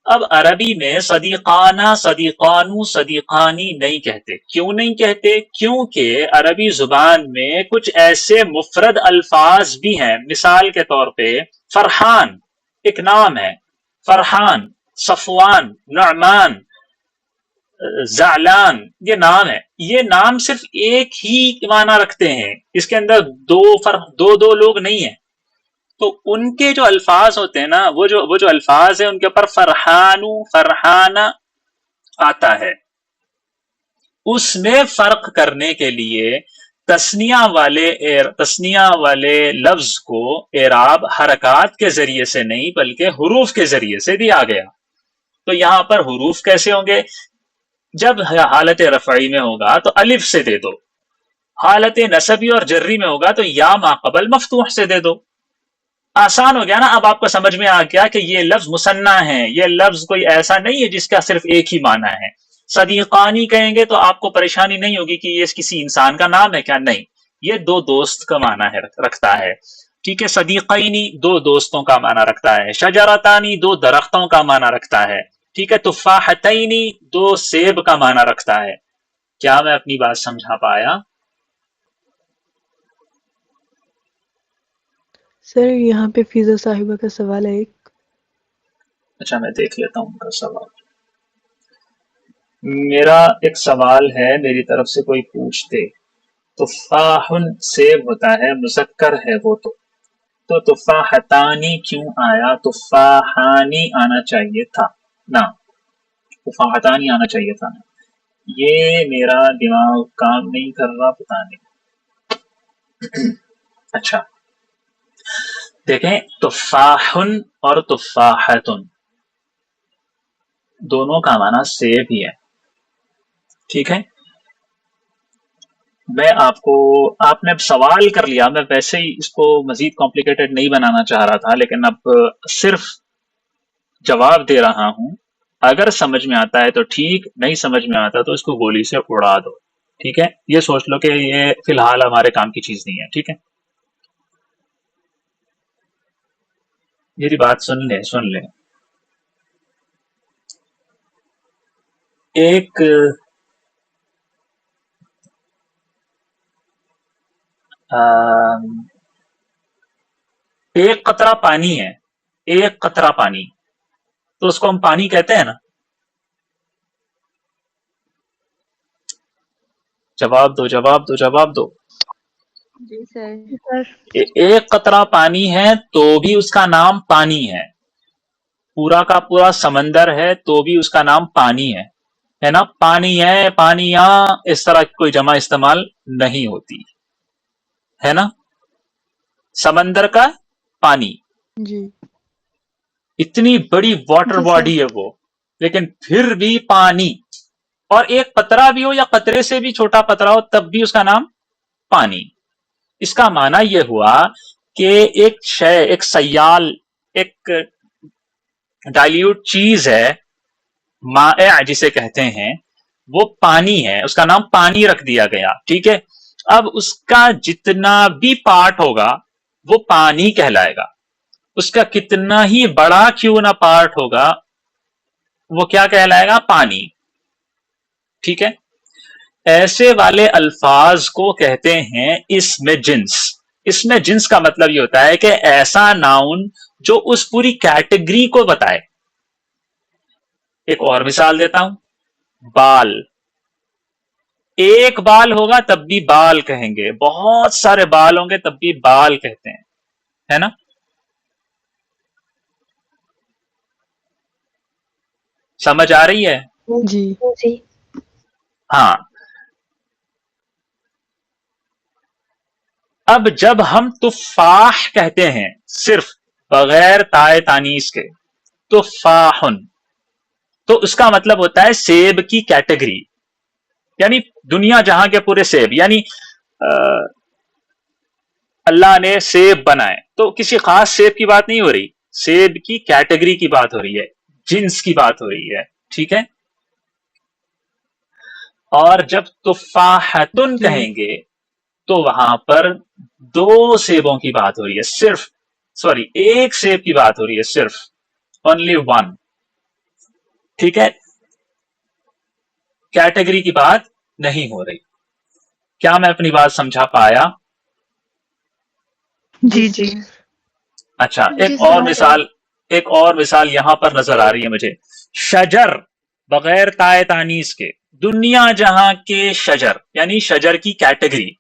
اب عربی میں صدیقانہ، صدیقانو، صدیقانی نہیں کہتے، کیوں نہیں کہتے؟ کیونکہ عربی زبان میں کچھ ایسے مفرد الفاظ بھی ہیں، مثال کے طور پہ فرحان ایک نام ہے، فرحان، صفوان، نعمان، زعلان، یہ نام ہے، یہ نام صرف ایک ہی معنی رکھتے ہیں، اس کے اندر دو لوگ نہیں ہیں، تو ان کے جو الفاظ ہوتے ہیں نا، وہ جو الفاظ ہیں ان کے اوپر فرحانو، فرحانہ آتا ہے، اس میں فرق کرنے کے لیے تثنیہ والے لفظ کو اعراب حرکات کے ذریعے سے نہیں بلکہ حروف کے ذریعے سے دیا گیا۔ تو یہاں پر حروف کیسے ہوں گے؟ جب حالت رفعی میں ہوگا تو الف سے دے دو، حالت نصبی اور جری میں ہوگا تو یا ما قبل مفتوح سے دے دو۔ آسان ہو گیا نا؟ اب آپ کو سمجھ میں آ گیا کہ یہ لفظ مثنیٰ ہے، یہ لفظ کوئی ایسا نہیں ہے جس کا صرف ایک ہی معنی ہے۔ صدیقانی کہیں گے تو آپ کو پریشانی نہیں ہوگی کہ یہ کسی انسان کا نام ہے کیا، نہیں، یہ 2 دوست کا معنی رکھتا ہے، ٹھیک ہے۔ صدیقینی 2 دوستوں کا معنی رکھتا ہے، شجرتانی 2 درختوں کا معنی رکھتا ہے، ٹھیک ہے۔ تفاحتینی 2 سیب کا معنی رکھتا ہے۔ کیا میں اپنی بات سمجھا پایا؟ سر یہاں پہ فیضا صاحبہ کا سوال ہے ایک۔ اچھا میں دیکھ لیتا ہوں ان کا سوال۔ میرا ایک سوال ہے میری طرف سے کوئی پوچھ دے، تفاحن سیب ہوتا ہے، مذکر ہے وہ، تو تفاحتانی کیوں آیا؟ تفاحانی آنا چاہیے تھا نا، تفاحتانی آنا چاہیے تھا نا۔ یہ میرا دماغ کام نہیں کر رہا، پتہ نہیں۔ اچھا دیکھیں، تفاحن اور تفاحتن دونوں کا معنی سیب ہی ہے، ٹھیک ہے۔ میں آپ نے اب سوال کر لیا، میں ویسے ہی اس کو مزید کمپلیکیٹڈ نہیں بنانا چاہ رہا تھا، لیکن اب صرف جواب دے رہا ہوں، اگر سمجھ میں آتا ہے تو ٹھیک، نہیں سمجھ میں آتا تو اس کو گولی سے اڑا دو، ٹھیک ہے۔ یہ سوچ لو کہ یہ فی الحال ہمارے کام کی چیز نہیں ہے، ٹھیک ہے۔ میری بات سن لیں۔ ایک قطرہ پانی ہے، ایک قطرہ پانی، تو اس کو ہم پانی کہتے ہیں نا؟ جواب دو۔ جی سر۔ ایک قطرہ پانی ہے تو بھی اس کا نام پانی ہے، پورا کا پورا سمندر ہے تو بھی اس کا نام پانی ہے نا؟ پانی ہے، پانیاں، اس طرح کوئی جمع استعمال نہیں ہوتی ہے نا؟ سمندر کا پانی، جی اتنی بڑی واٹر باڈی ہے وہ، لیکن پھر بھی پانی، اور ایک قطرہ بھی ہو یا قطرے سے بھی چھوٹا قطرہ ہو تب بھی اس کا نام پانی۔ اس کا معنی یہ ہوا کہ ایک شے، ایک سیال، ایک ڈائلیوٹ چیز ہے، مائع جسے کہتے ہیں، وہ پانی ہے، اس کا نام پانی رکھ دیا گیا، ٹھیک ہے۔ اب اس کا جتنا بھی پارٹ ہوگا وہ پانی کہلائے گا، اس کا کتنا ہی بڑا کیوں نہ پارٹ ہوگا وہ کیا کہلائے گا؟ پانی. ٹھیک ہے، ایسے والے الفاظ کو کہتے ہیں اسم جنس. اسم جنس کا مطلب یہ ہوتا ہے کہ ایسا ناؤن جو اس پوری کیٹیگری کو بتائے. ایک اور مثال دیتا ہوں، بال. ایک بال ہوگا تب بھی بال کہیں گے، بہت سارے بال ہوں گے تب بھی بال کہتے ہیں، ہے نا؟ سمجھ آ رہی ہے؟ جی جی ہاں. اب جب ہم تفاح کہتے ہیں صرف بغیر تائے تانیث کے، تفاحن، تو اس کا مطلب ہوتا ہے سیب کی کیٹیگری، یعنی دنیا جہاں کے پورے سیب. یعنی اللہ نے سیب بنائے تو کسی خاص سیب کی بات نہیں ہو رہی، سیب کی کیٹیگری کی بات ہو رہی ہے، جنس کی بات ہو رہی ہے. ٹھیک ہے. اور جب تفاحتن جی کہیں گے تو وہاں پر دو سیبوں کی بات ہو رہی ہے، صرف سوری ایک سیب کی بات ہو رہی ہے، صرف اونلی ون. ٹھیک ہے، کیٹیگری کی بات نہیں ہو رہی. کیا میں اپنی بات سمجھا پایا؟ جی جی. اچھا، جی سر. ایک اور مثال یہاں پر نظر آ رہی ہے مجھے. شجر بغیر تائے تانیث کے، دنیا جہاں کے شجر، یعنی شجر کی کیٹیگری.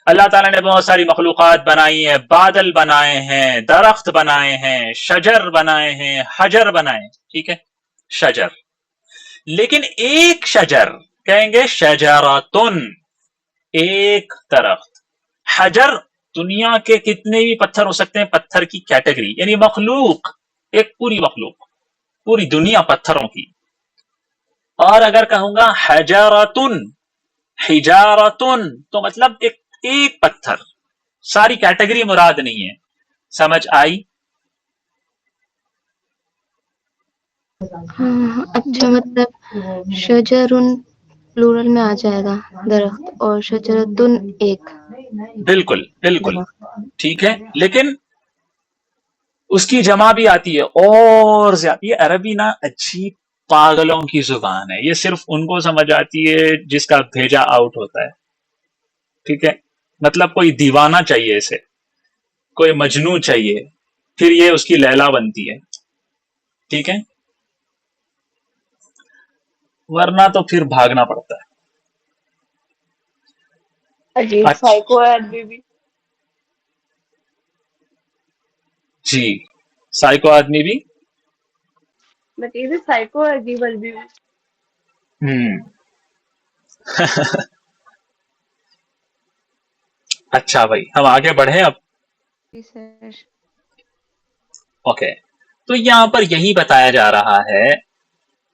اللہ تعالیٰ نے بہت ساری مخلوقات بنائی ہیں، بادل بنائے ہیں، درخت بنائے ہیں، شجر بنائے ہیں، حجر بنائے. ٹھیک ہے، شجر. لیکن ایک شجر کہیں گے شجراتن، ایک درخت. حجر دنیا کے کتنے بھی پتھر ہو سکتے ہیں، پتھر کی کیٹیگری، یعنی مخلوق، ایک پوری مخلوق، پوری دنیا پتھروں کی. اور اگر کہوں گا حجراتن، حجارتن، تو مطلب ایک پتھر، ساری کیٹیگری مراد نہیں ہے. سمجھ آئی؟ اچھا، مطلب شجرن پلورل میں آ جائے گا درخت، اور شجرتن ایک بالکل بالکل درخت. ٹھیک ہے. لیکن اس کی جمع بھی آتی ہے اور زیادہ. یہ عربی نا عجیب پاگلوں کی زبان ہے، یہ صرف ان کو سمجھ آتی ہے جس کا بھیجا آؤٹ ہوتا ہے. ٹھیک ہے، مطلب کوئی دیوانہ چاہیے اسے، کوئی مجنو چاہیے، پھر یہ اس کی لیلا بنتی ہے. ٹھیک ہے، ورنہ تو پھر بھاگنا پڑتا ہے. عجیب اچھا سائیکو ہے آدمی بھی. جی، سائیکو آدمی بھی. بتائیے سائیکو ہے عجیب آدمی بھی. اچھا بھائی، ہم آگے بڑھیں اب. جی سر. اوکے، تو یہاں پر یہی بتایا جا رہا ہے،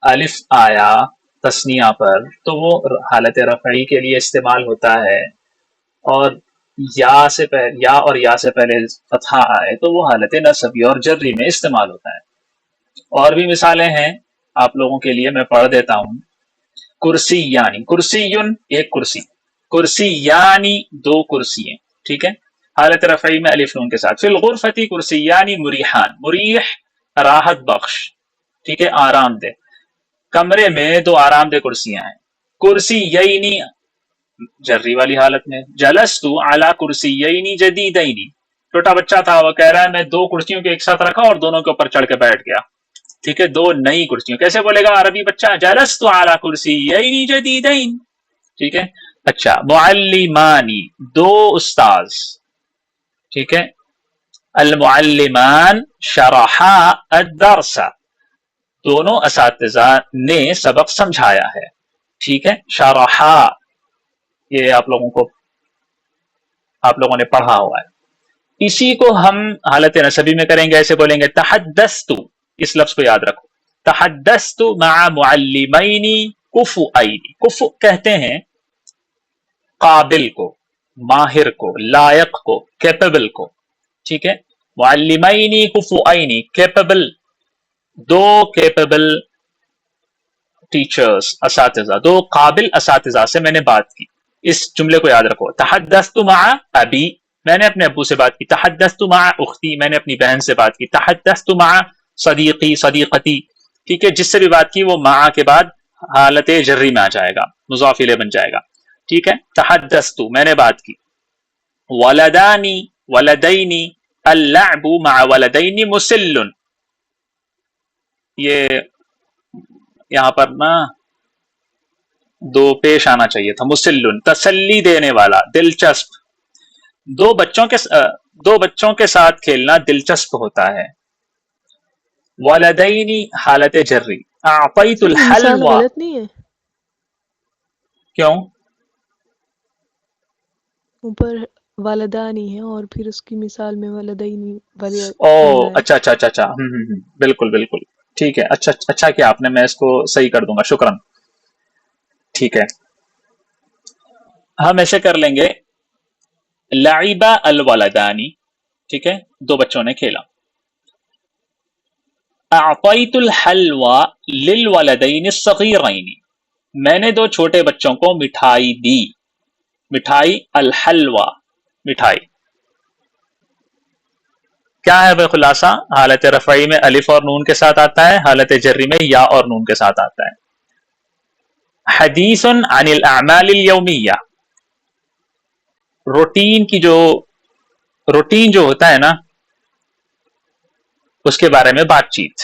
الف آیا تثنیہ پر تو وہ حالت رفعی کے لیے استعمال ہوتا ہے، اور یا سے پہلے فتحہ آئے تو وہ حالت نصبی اور جری میں استعمال ہوتا ہے. اور بھی مثالیں ہیں آپ لوگوں کے لیے، میں پڑھ دیتا ہوں. کرسی یعنی، کرسی ایک کرسی، کرسی یعنی دو کرسییں. ٹھیک ہے، حالت رفعی میں الف نون کے ساتھ. فی الغرفتی کرسی یعنی مریحان، مریح راحت بخش، ٹھیک ہے، آرام دہ. کمرے میں دو آرام دہ کرسیاں ہیں. کرسی یعنی جری والی حالت میں. جلستو علی کرسیین جدیدین، چھوٹا بچہ تھا، وہ کہہ رہا ہے میں دو کرسیوں کے ایک ساتھ رکھا اور دونوں کے اوپر چڑھ کے بیٹھ گیا. ٹھیک ہے، دو نئی کرسیوں. کیسے بولے گا عربی بچہ؟ جلستو علی کرسیین جدیدین. ٹھیک ہے. اچھا، معلمانی دو استاذ. ٹھیک ہے، المعلمان شرحا الدرس، دونوں اساتذہ نے سبق سمجھایا ہے. ٹھیک ہے، شرحا یہ آپ لوگوں نے پڑھا ہوا ہے. اسی کو ہم حالت نصبی میں کریں گے، ایسے بولیں گے تحدثت، اس لفظ کو یاد رکھو، تحدثت مع معلمین کفؤین. کفؤ کہتے ہیں قابل کو، ماہر کو، لائق کو، کیپیبل کو. ٹھیک ہے، معلمین کفؤین، کیپیبل، دو کیپیبل ٹیچرز، اساتذہ، دو قابل اساتذہ سے میں نے بات کی. اس جملے کو یاد رکھو. تحدثت مع ابی، میں نے اپنے ابو سے بات کی. تحدثت مع اختی, میں نے اپنی بہن سے بات کی. تحدثت مع صدیقی صدیقتی, ٹھیک ہے, جس سے بھی بات کی وہ مع کے بعد حالت جری میں آ جائے گا, مضاف الیہ بن جائے گا, ٹھیک ہے. تحدثت میں نے بات کی. ولدانی ولدینی اللعب مع ولدینی مسل, یہ یہاں پر نا دو پیش آنا چاہیے تھا. مسل تسلی دینے والا, دلچسپ. دو بچوں کے ساتھ کھیلنا دلچسپ ہوتا ہے. والدینی حالت جری. اعطیت سر یہ مثال الحلوى, غلط نہیں ہے؟ کیوں؟ اوپر والدانی ہے اور پھر اس کی مثال میں والدینی والی او جملہ ہے. اچھا اچھا اچھا اچھا, بالکل بالکل ٹھیک ہے. اچھا اچھا کیا آپ نے, میں اس کو صحیح کر دوں گا, شکراً. ٹھیک ہے, ہم ایسے کر لیں گے. لعب الولدانی, ٹھیک ہے, دو بچوں نے کھیلا. اعطیت الحلوى للولدین الصغیرین, میں نے دو چھوٹے بچوں کو مٹھائی دی. مٹھائی, الحلوى مٹھائی. کیا ہے بے خلاصہ؟ حالت رفعی میں الف اور نون کے ساتھ آتا ہے, حالت جری میں یا اور نون کے ساتھ آتا ہے. حدیث عن الاعمال الیومیہ, روٹین جو ہوتا ہے نا اس کے بارے میں بات چیت.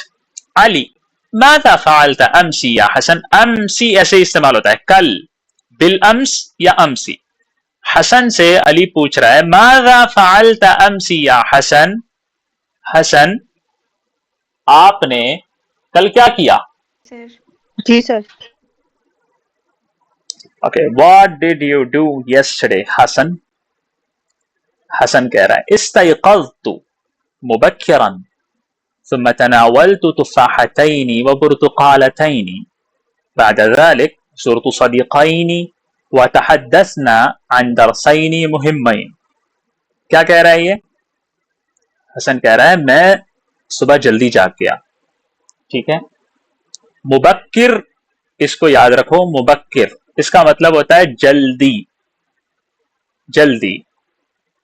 علی ماذا فعلت امسی یا حسن, امسی ایسے استعمال ہوتا ہے, کل, بالامس یا امسی. حسن سے علی پوچھ رہا ہے ماذا فعلت امسی یا حسن, حسن آپ نے کل کیا کیا؟ سر جی سر. Okay, what did you do yesterday, حسن. حسن کہہ رہا ہے استيقظت مبكرا ثم تناولت تفاحتين وبرتقالتين بعد ذلك زرت صديقين وتحدثنا عن درسين مهمين. کیا کہہ رہا ہے یہ؟ حسن کہہ رہا ہے میں صبح جلدی جاگ گیا, ٹھیک ہے. مبکر, اس کو یاد رکھو, مبکر اس کا مطلب ہوتا ہے جلدی, جلدی,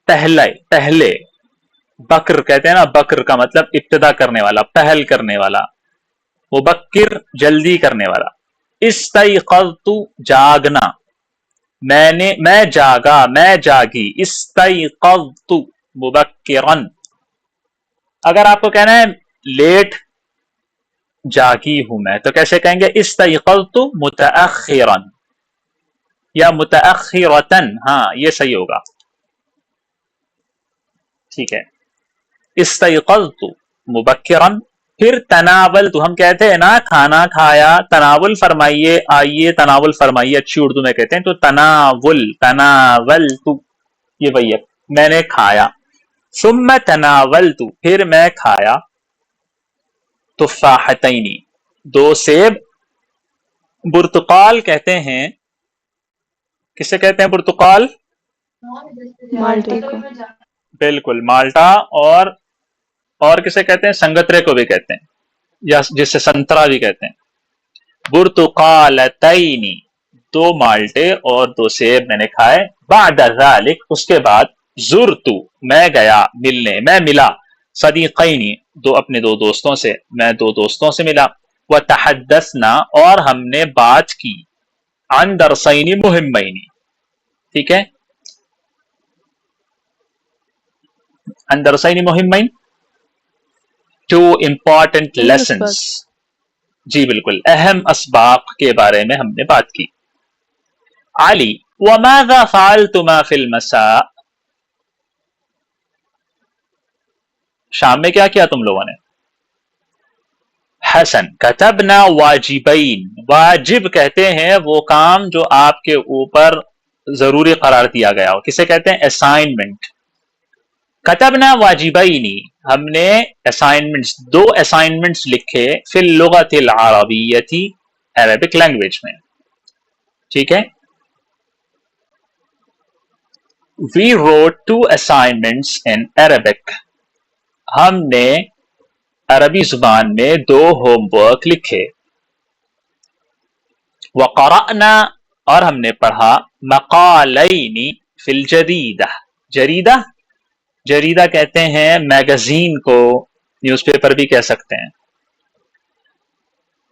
پہلے. بکر کہتے ہیں نا, بکر کا مطلب ابتدا کرنے والا, پہل کرنے والا. مبکر جلدی کرنے والا. استيقظت جاگنا, میں جاگا, میں جاگی. استيقظت مبکرا. اگر آپ کو کہنا ہے لیٹ جاگی ہوں میں تو کیسے کہیں گے؟ استيقظت متأخرا یا متأخرتا, ہاں یہ صحیح ہوگا, ٹھیک ہے. استيقظت مبکرا. پھر تناولت, ہم کہتے ہیں نا کھانا کھایا, تناول فرمائیے, آئیے تناول فرمائیے, اچھی اردو میں کہتے ہیں تو تناولت یہ وہی ہے, میں نے کھایا. ثم تناولت, پھر میں کھایا. تفاحتین, دو سیب. برتقال کہتے ہیں, کسے کہتے ہیں برتقال؟ مالٹے کو. بالکل, مالٹا. اور کسے کہتے ہیں؟ سنگترے کو بھی کہتے ہیں, یا جسے سنترا بھی کہتے ہیں. برتقالتین, دو مالٹے اور دو سیب میں نے کھائے. بعد ذلك, اس کے بعد. زرت, میں گیا ملنے, میں ملا. صدیقین, اپنے دو دوستوں سے, میں دو دوستوں سے ملا. وتحدثنا, اور ہم نے بات کی. عن درسین مہمین, ٹھیک ہے. عن درسین مہمین, ٹو امپورٹنٹ لیسنس. جی بالکل, اہم اسباق کے بارے میں ہم نے بات کی. علی وماذا فعلتما فی المساء, شام میں کیا کیا تم لوگوں نے؟ حسن کتبنا واجبین, واجب کہتے ہیں وہ کام جو آپ کے اوپر ضروری قرار دیا گیا ہو, کسے کہتے ہیں؟ اسائنمنٹ. کتبنا واجبین, ہم نے اسائنمنٹس, دو اسائنمنٹس لکھے. فی اللغۃ العربیۃ, عربک لینگویج میں, ٹھیک ہے. We wrote 2 assignments in Arabic. ہم نے عربی زبان میں 2 ہوم ورک لکھے. وقرأنا, اور ہم نے پڑھا. مقالین فی الجریدہ, جریدہ جریدہ کہتے ہیں میگزین کو، نیوز پیپر بھی کہہ سکتے ہیں.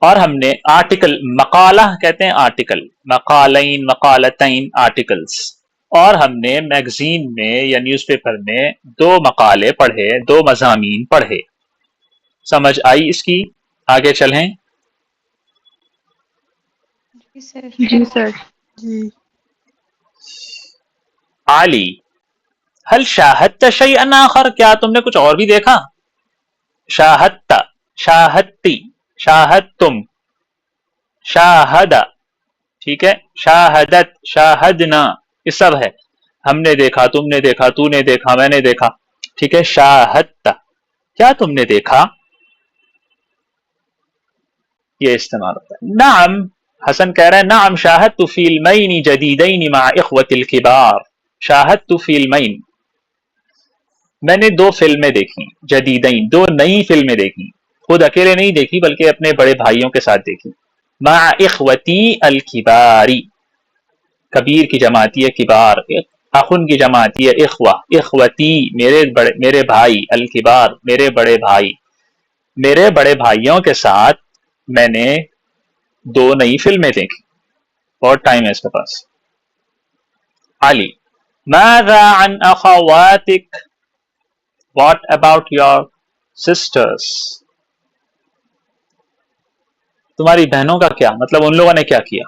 اور ہم نے آرٹیکل، مقالہ کہتے ہیں آرٹیکل، مقالین، مقالتین، آرٹیکلز. اور ہم نے میگزین میں یا نیوز پیپر میں 2 مقالے پڑھے، 2 مضامین پڑھے. سمجھ آئی اس کی؟ آگے چلیں. جی سر. جی. علی هل شاہدت شیئا آخر، کیا تم نے کچھ اور بھی دیکھا؟ شاہدت، شاہدتی، شاہدتم، شاہد، ٹھیک ہے، شاہدت، شاہدنا، یہ سب ہے. ہم نے دیکھا، تم نے دیکھا، تو نے دیکھا، میں نے دیکھا. ٹھیک ہے، شاہدت، کیا تم نے دیکھا، یہ استعمال ہوتا ہے. نعم، حسن کہہ رہا ہے نعم شاہدت فلمین جدیدین مع اخوۃ الکبار. شاہدت فلمین، میں نے 2 فلمیں دیکھی، جدیدین، 2 نئی فلمیں دیکھی. خود اکیلے نہیں دیکھی بلکہ اپنے بڑے بھائیوں کے ساتھ دیکھی. مع اخوتی الکباری، کبیر کی جماعتی ہے کبار، اخن کی جماعتی ہے اخوہ، اخوتی میرے بھائی، الکبار میرے بڑے بھائی، میرے بڑے بھائیوں کے ساتھ میں نے 2 نئی فلمیں دیکھی. بہت ٹائم ہے اس کے پاس. علی ماذا عن اخواتک، what about your sisters، تمہاری بہنوں کا کیا، مطلب ان لوگوں نے کیا کیا.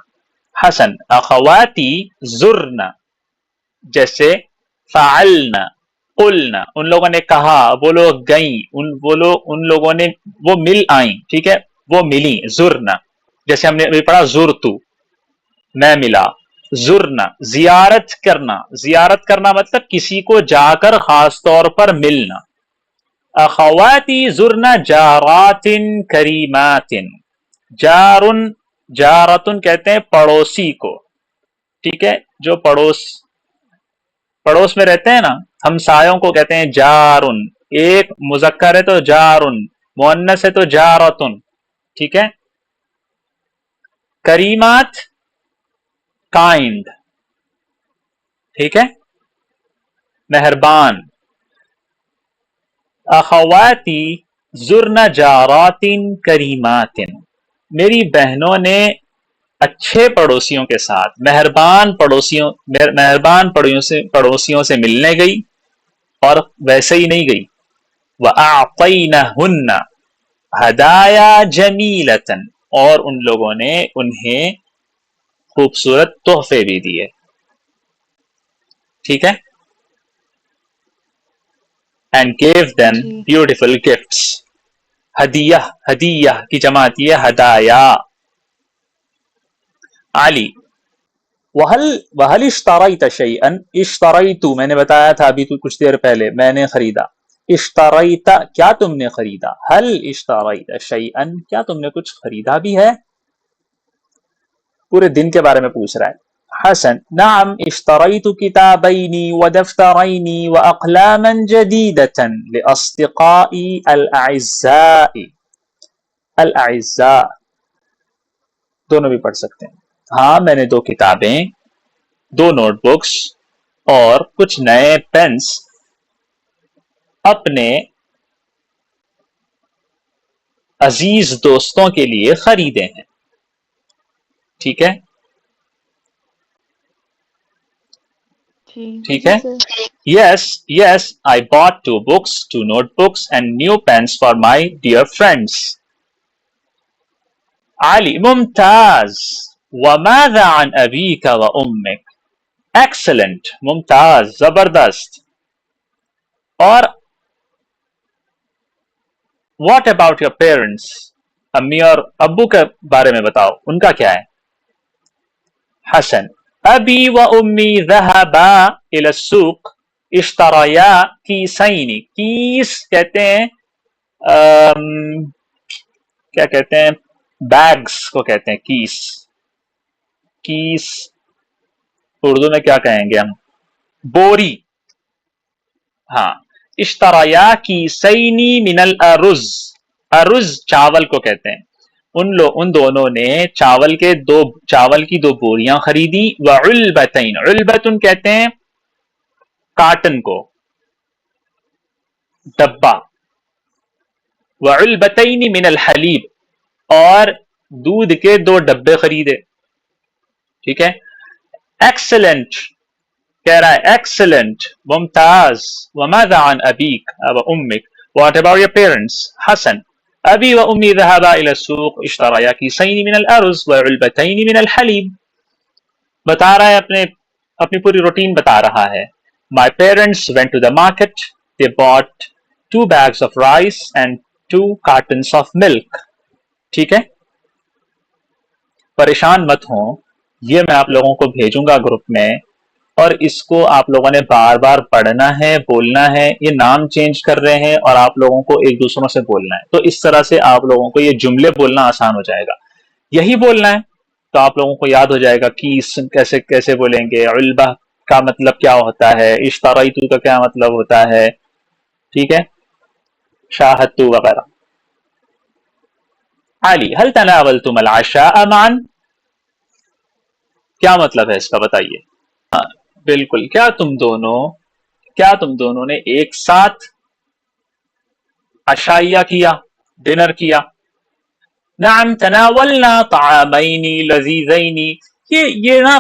حسن اخواتی زرنا، جیسے فعلنا، قلنا، ان لوگوں نے کہا، وہ لوگ گئیں، ان لوگوں نے، وہ مل آئیں، ٹھیک ہے، وہ ملی. زرنا، جیسے ہم نے ابھی پڑھا زرتو، میں ملا. زرنا زیارت کرنا، زیارت کرنا مطلب کسی کو جا کر خاص طور پر ملنا. اخواتی زرنا جارات کریمات، جارن، جارتن کہتے ہیں پڑوسی کو، ٹھیک ہے، جو پڑوس میں رہتے ہیں نا، ہمسایوں کو کہتے ہیں جارن. ایک مذکر ہے تو جارن، مؤنث ہے تو جارتن، ٹھیک ہے. کریمات کائنڈ، ٹھیک ہے، مہربان. اخواتی زرنا جارات کریمات، میری بہنوں نے اچھے پڑوسیوں کے ساتھ، مہربان پڑوسیوں سے ملنے گئی، اور ویسے ہی نہیں گئی. وَأَعْطَيْنَهُنَّ هَدَايَا جَمِيلَةً، اور ان لوگوں نے انہیں خوبصورت تحفے بھی دیے. ٹھیک ہے. and gave them beautiful gifts. ہدیہ، ہدیہ کی جماعت یہ ہدایا. علی وَهَلْ اشْتَرَيْتَ شَيْئًا، اشتریت، میں نے بتایا تھا ابھی کچھ دیر پہلے، میں نے خریدا. اشتریت، کیا تم نے خریدا. هل اشتریت شیئا، کیا تم نے کچھ خریدا بھی ہے، پورے دن کے بارے میں پوچھ رہا ہے. حسن نعم اشتریت کتابین ودفترین واقلاما جدیدة لاصدقائي الاعزاء. الاعزاء دونوں بھی پڑھ سکتے ہیں. ہاں میں نے 2 کتابیں، 2 نوٹ بکس اور کچھ نئے پینس اپنے عزیز دوستوں کے لیے خریدے ہیں. ٹھیک ہے، ٹھیک ہے. Yes, I bought 2 books, 2 notebooks and new pens for my dear friends. علی ممتاز. وماذا عن أبيك وأمك، excellent، ممتاز، زبردست. اور what about your parents، امی اور ابو کے بارے میں بتاؤ، ان کا کیا ہے. حسن ابی و امی ذهبا الى السوق اشتریا کیسین. کیس کہتے ہیں کیا کہتے ہیں، بیگز کو کہتے ہیں کیس. کیس اردو میں کیا کہیں گے ہم، بوری. ہاں، اشتریا کیسینی من الارز، ارز چاول کو کہتے ہیں. ان دونوں نے چاول کی 2 بوریاں خریدی. وعلبتین، علبتن کہتے ہیں کاٹن کو، ڈبہ. وعلبتین من الحلیب, اور دودھ کے 2 ڈبے خریدے. ٹھیک ہے. ایکسلنٹ کہہ رہا ہے ایکسلنٹ, ممتاز. وماذا عن ابیک و امک, what about your parents؟ حسن. ابی و امی ذهبا الى السوق اشتریا کیسین من الارز وعلبتین من الحلیب. بتا رہا ہے اپنی پوری روٹین بتا رہا ہے. My parents went to the market. They bought 2 bags of rice and 2 cartons of milk. ٹھیک ہے. پریشان مت ہوں, یہ میں آپ لوگوں کو بھیجوں گا گروپ میں, اور اس کو آپ لوگوں نے بار بار پڑھنا ہے, بولنا ہے. یہ نام چینج کر رہے ہیں اور آپ لوگوں کو ایک دوسروں سے بولنا ہے, تو اس طرح سے آپ لوگوں کو یہ جملے بولنا آسان ہو جائے گا. یہی بولنا ہے تو آپ لوگوں کو یاد ہو جائے گا کہ کیسے کیسے بولیں گے. علبہ کا مطلب کیا ہوتا ہے, اشتریت کا کیا مطلب ہوتا ہے. ٹھیک ہے. شاہدت وغیرہ. علی هل تناولتم العشاء معا؟ کیا مطلب ہے اس کا بتائیے. ہاں بالکل, کیا تم دونوں نے ایک ساتھ عشائیہ کیا, ڈنر کیا. نعم تناولنا طعامین لذیذین. یہ نا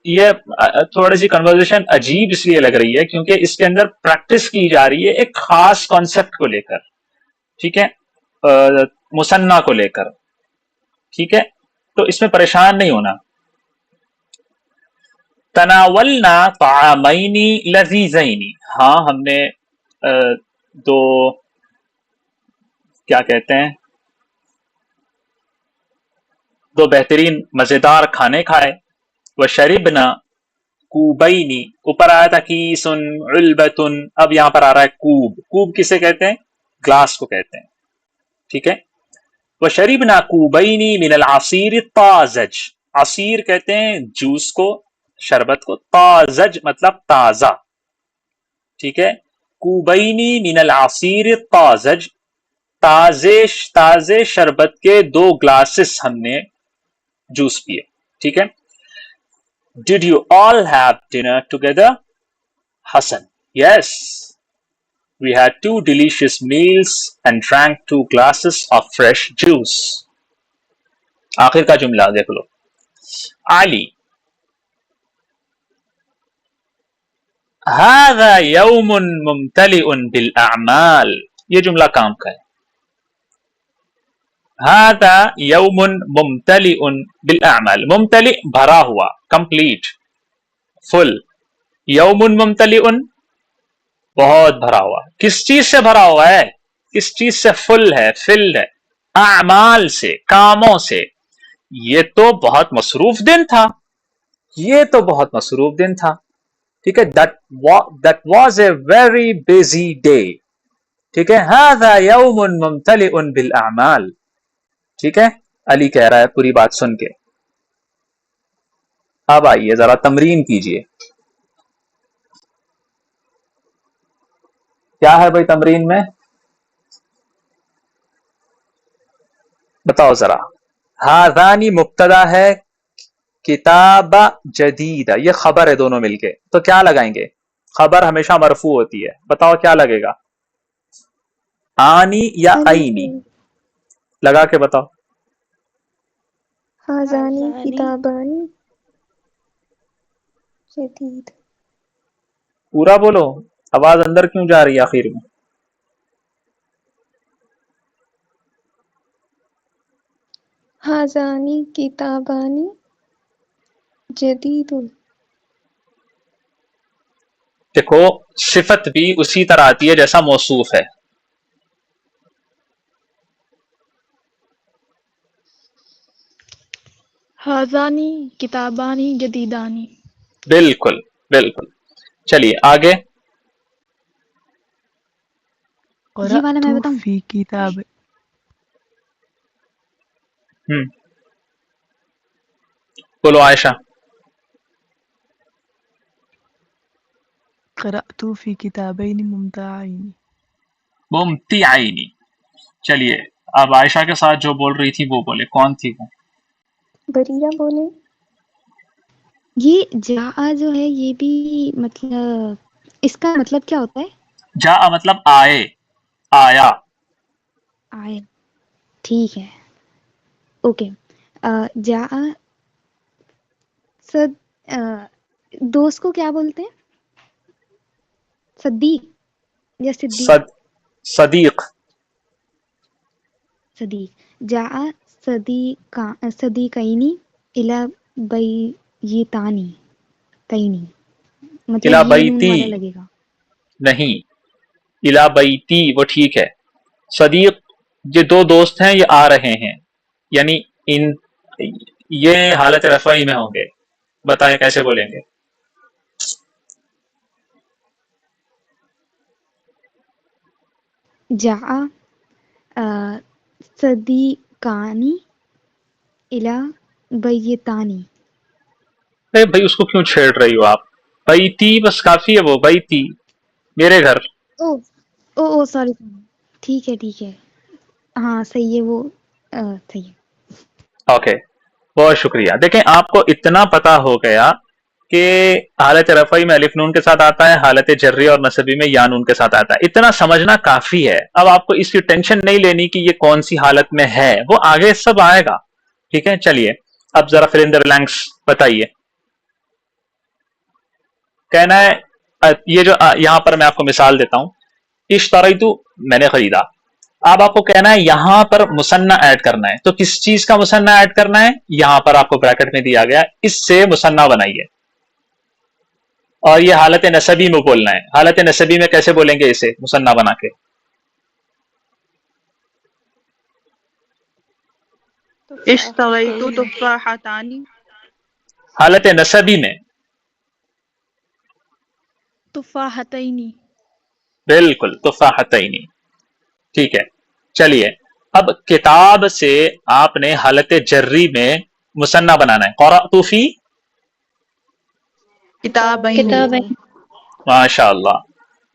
یہ تھوڑی سی کنورزیشن عجیب اس لیے لگ رہی ہے کیونکہ اس کے اندر پریکٹس کی جا رہی ہے ایک خاص کانسیپٹ کو لے کر. ٹھیک ہے, مثنیٰ کو لے کر. ٹھیک ہے, تو اس میں پریشان نہیں ہونا. تناولنا طعامین لذیذین, ہاں ہم نے 2 کیا کہتے ہیں 2 بہترین مزیدار کھانے کھائے. وشربنا کوبین, اوپر آیا تھا کیسن علبتن, اب یہاں پر آ رہا ہے کوب. کوب کسے کہتے ہیں؟ گلاس کو کہتے ہیں. ٹھیک ہے. وشربنا کوبین من العصیر الطازج, عصیر کہتے ہیں جوس کو, شربت کو. طازج مطلب تازہ. ٹھیک ہے. کوبینی من العصیر الطازج, تازے شربت کے 2 گلاسز ہم نے جوس پیے. ٹھیک ہے. Did you all have dinner together? Hassan: Yes. We had 2 delicious meals and drank 2 glasses of fresh juice. آخر کا جملہ دیکھ لو. علی: هذا يوم ممتلئ بالأعمال. یہ جملہ کام کا ہے. هذا يوم ممتلئ بالاعمال. ممتلئ بھرا ہوا, complete, full. یوم ممتلئ بہت بھرا ہوا. کس چیز سے بھرا ہوا ہے؟ کس چیز سے full ہے, filled ہے؟ اعمال سے, کاموں سے. یہ تو بہت مصروف دن تھا. یہ تو بہت مصروف دن تھا. ٹھیک ہے. that was a very busy day. ٹھیک ہے. هذا يوم ممتلئ بالاعمال. ٹھیک ہے. علی کہہ رہا ہے پوری بات سن کے. اب آئیے ذرا تمرین کیجئے. کیا ہے بھائی تمرین میں؟ بتاؤ ذرا. ہاذانی مبتدا ہے, کتاب جدیدہ یہ خبر ہے, دونوں مل کے. تو کیا لگائیں گے؟ خبر ہمیشہ مرفوع ہوتی ہے. بتاؤ کیا لگے گا, آنی یا عینی؟ لگا کے بتاؤ. ہاذانی کتابان جدید. پورا بولو, آواز اندر کیوں جا رہی ہے آخر میں؟ ہاذانی کتابانی جدید. دیکھو صفت بھی اسی طرح آتی ہے جیسا موصوف ہے. ہاذانی کتابانی جدیدانی. بالکل بالکل. چلیے آگے. یہ والا میں قرأت بتاؤں. فی کتاب بولو عائشہ. قرأت فی کتابین ممتعین. ممتعین. چلیے اب عائشہ کے ساتھ جو بول رہی تھی وہ بولے. کون تھی وہ؟ بریرہ بولے. یہ جا جو ہے یہ بھی مطلب اس کا مطلب کیا ہوتا ہے؟ جا مطلب آئے، آیا. آئے، ٹھیک ہے، اوکے. جا صد دوست کو کیا بولتے ہیں؟ صدیق یا صدیق؟ صدیق. صدیق. جا صدیقینی الی بیتانی، تینی مطلب الا یہ نون بیتی، والا لگے گا. نہیں، الا بیتی وہ ٹھیک ہے. صدیق یہ دو دوست ہیں، یہ آ رہے ہیں، یعنی ان یہ حالت رفعی میں ہوں گے. بتائیں کیسے بولیں گے؟ جا صدیقانی الی بیتانی. ارے بھائی اس کو کیوں چھیڑ رہی ہو آپ؟ بیتی بس کافی ہے، وہ بیتی میرے گھر. او او سوری، ٹھیک ہے ٹھیک ہے، ہاں صحیح ہے، وہ صحیح ہے. اوکے، بہت شکریہ. دیکھیں آپ کو اتنا پتا ہو گیا کہ حالت رفعی میں الف نون کے ساتھ آتا ہے، حالت جری اور نصبی میں یا نون کے ساتھ آتا ہے. اتنا سمجھنا کافی ہے. اب آپ کو اس کی ٹینشن نہیں لینی کہ یہ کون سی حالت میں ہے، وہ آگے سب آئے گا. ٹھیک ہے، چلیے اب ذرا فل ان دی بلینکس بتائیے. کہنا ہے یہ جو یہاں پر میں آپ کو مثال دیتا ہوں، اشتریتو میں نے خریدا. اب آپ کو کہنا ہے یہاں پر مثنی ایڈ کرنا ہے. تو کس چیز کا مثنی ایڈ کرنا ہے؟ یہاں پر آپ کو بریکٹ میں دیا گیا، اس سے مثنی بنائیے. اور یہ حالت نسبی میں بولنا ہے. حالت نسبی میں کیسے بولیں گے اسے مثنی بنا کے؟ اشتریت تفاحتان. حالت نسبی میں تفاحتین. بالکل تفاحتین. ٹھیک ہے، چلیے اب کتاب سے آپ نے حالت جری میں مثنی بنانا ہے. قرأت فی، کتابین. ماشاء اللہ.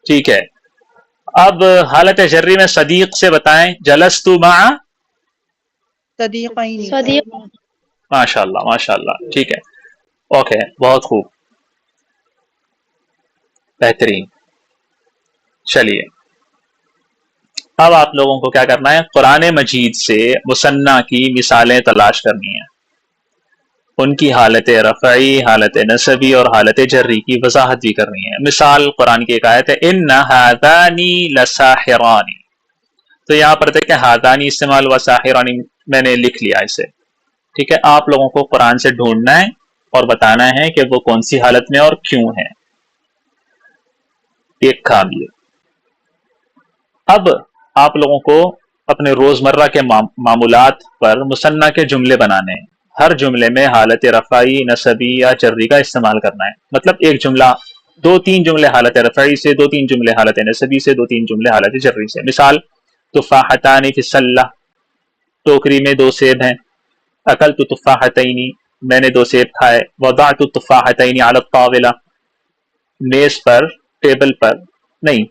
ٹھیک ہے، اب حالت جری میں صدیق سے بتائیں. جلست مع، صدیقین. ماشاء اللہ ماشاء اللہ. ٹھیک ہے، اوکے، بہت خوب، بہترین. چلیے اب آپ لوگوں کو کیا کرنا ہے؟ قرآن مجید سے مثنی کی مثالیں تلاش کرنی ہیں، ان کی حالت رفعی، حالت نصبی اور حالت جری کی وضاحت بھی کرنی ہے. مثال قرآن کی ایک آیت ہے ان ھذان لساحران. تو یہاں پر دیکھیں ھذان استعمال ہوا، ساحران میں نے لکھ لیا اسے. ٹھیک ہے، آپ لوگوں کو قرآن سے ڈھونڈنا ہے اور بتانا ہے کہ وہ کون سی حالت میں اور کیوں ہے. ایک کام یہ. اب آپ لوگوں کو اپنے روزمرہ کے معمولات پر مثنی کے جملے بنانے ہیں. ہر جملے میں حالت رفعی، نصبی یا جری کا استعمال کرنا ہے. مطلب ایک جملہ، دو تین جملے حالت رفعی سے، دو تین جملے حالت نصبی سے، دو تین جملے حالت جری سے. مثال تفاحتان فی السلہ، ٹوکری میں دو سیب ہیں. اکلت تفاحتین، میں نے دو سیب کھائے. وضعت التفاحتین علی الطاولہ، میز پر، ٹیبل پر نہیں،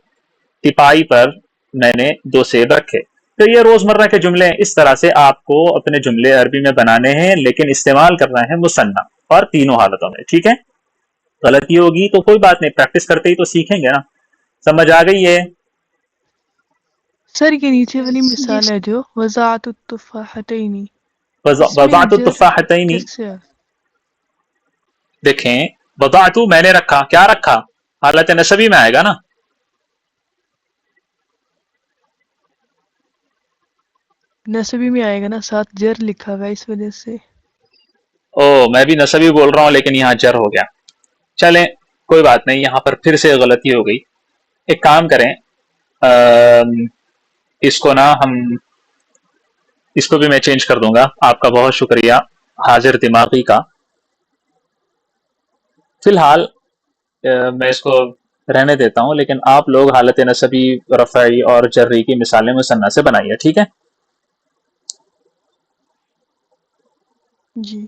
تپائی پر میں نے دو سیب رکھے. تو یہ روزمرہ کے جملے ہیں. اس طرح سے آپ کو اپنے جملے عربی میں بنانے ہیں، لیکن استعمال کرنا ہے مثنی، اور تینوں حالتوں میں. ٹھیک ہے، غلطی ہوگی تو کوئی بات نہیں، پریکٹس کرتے ہی تو سیکھیں گے نا. سمجھ آ گئی ہے؟ سر یہ نیچے والی مثال ہے جو وضاعت التفاحتین، اس میں وضعت جر التفاحتین، کیسے آ؟ دیکھیں وضعت میں نے رکھا، کیا رکھا؟ حالت نصبی میں آئے گا نا. نصبی میں آئے گا نا، ساتھ جر لکھا ہوا ہے اس وجہ سے. او میں بھی نصبی بول رہا ہوں لیکن یہاں جر ہو گیا. چلیں کوئی بات نہیں، یہاں پر پھر سے غلطی ہو گئی. ایک کام کریں، اس کو نا ہم اس کو بھی میں چینج کر دوں گا. آپ کا بہت شکریہ حاضر دماغی کا. فی الحال میں اس کو رہنے دیتا ہوں، لیکن آپ لوگ حالت نصبی، رفعی اور جری کی مثالیں مثنی سے بنائیے. ٹھیک ہے، جی.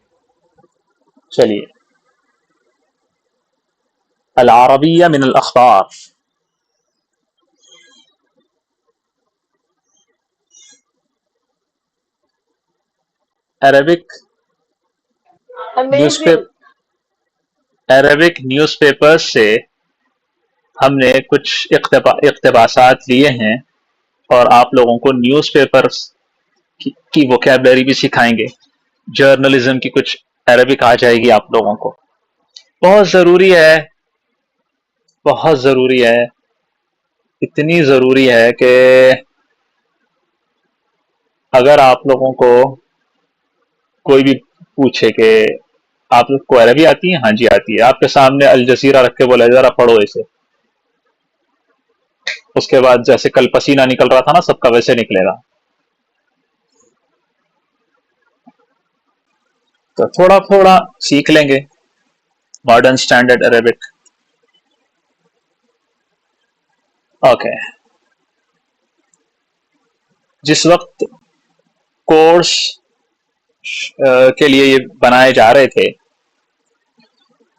چلیے. العربیہ من الاخبار، Arabic news paper, Arabic news paper سے ہم نے کچھ اقتباسات لیے ہیں اور آپ لوگوں کو نیوز پیپر کی ووکیبلری بھی سکھائیں گے، جرنلزم کی کچھ عربک آ جائے گی آپ لوگوں کو. بہت ضروری ہے، بہت ضروری ہے، اتنی ضروری ہے کہ اگر آپ لوگوں کو کوئی بھی پوچھے کہ آپ لوگ کو عربی آتی ہے، ہاں جی آتی ہے، آپ کے سامنے الجزیرہ رکھ کے بولے ذرا پڑھو اسے، اس کے بعد جیسے کل پسینہ نکل رہا تھا نا سب کا، ویسے نکلے گا. تو تھوڑا تھوڑا سیکھ لیں گے ماڈرن اسٹینڈرڈ عربک. اوکے، جس وقت کورس کے لیے یہ بنائے جا رہے تھے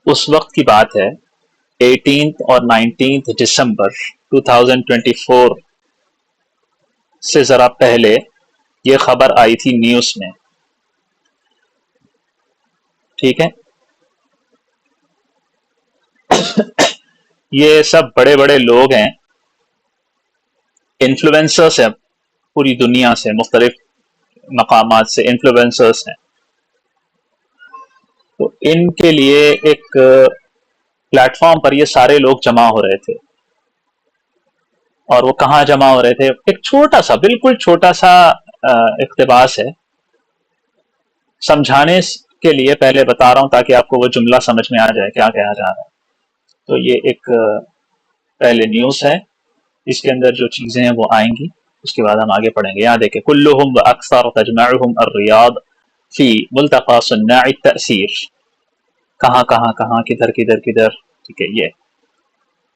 اس وقت کی بات ہے، 18 اور 19 دسمبر 2024 سے ذرا پہلے یہ خبر آئی تھی نیوز میں، ٹھیک ہے. یہ سب بڑے بڑے لوگ ہیں، انفلوئنسرس ہیں، پوری دنیا سے مختلف مقامات سے انفلوئنسرس ہیں. تو ان کے لیے ایک پلیٹ فارم پر یہ سارے لوگ جمع ہو رہے تھے، اور وہ کہاں جمع ہو رہے تھے؟ ایک چھوٹا سا، بالکل چھوٹا سا اقتباس ہے، سمجھانے کے لیے پہلے بتا رہا ہوں تاکہ آپ کو وہ جملہ سمجھ میں آ جائے کیا کہا جا رہا ہے. تو یہ ایک پہلے نیوز ہے، اس کے اندر جو چیزیں ہیں وہ آئیں گی، اس کے بعد ہم آگے پڑھیں گے. یہاں دیکھیں، کلہم و اکثر تجمعہم الریاض فی ملتقى صناع التأثیر. کہاں کہاں کہاں، کدھر کدھر کدھر، ٹھیک ہے. یہ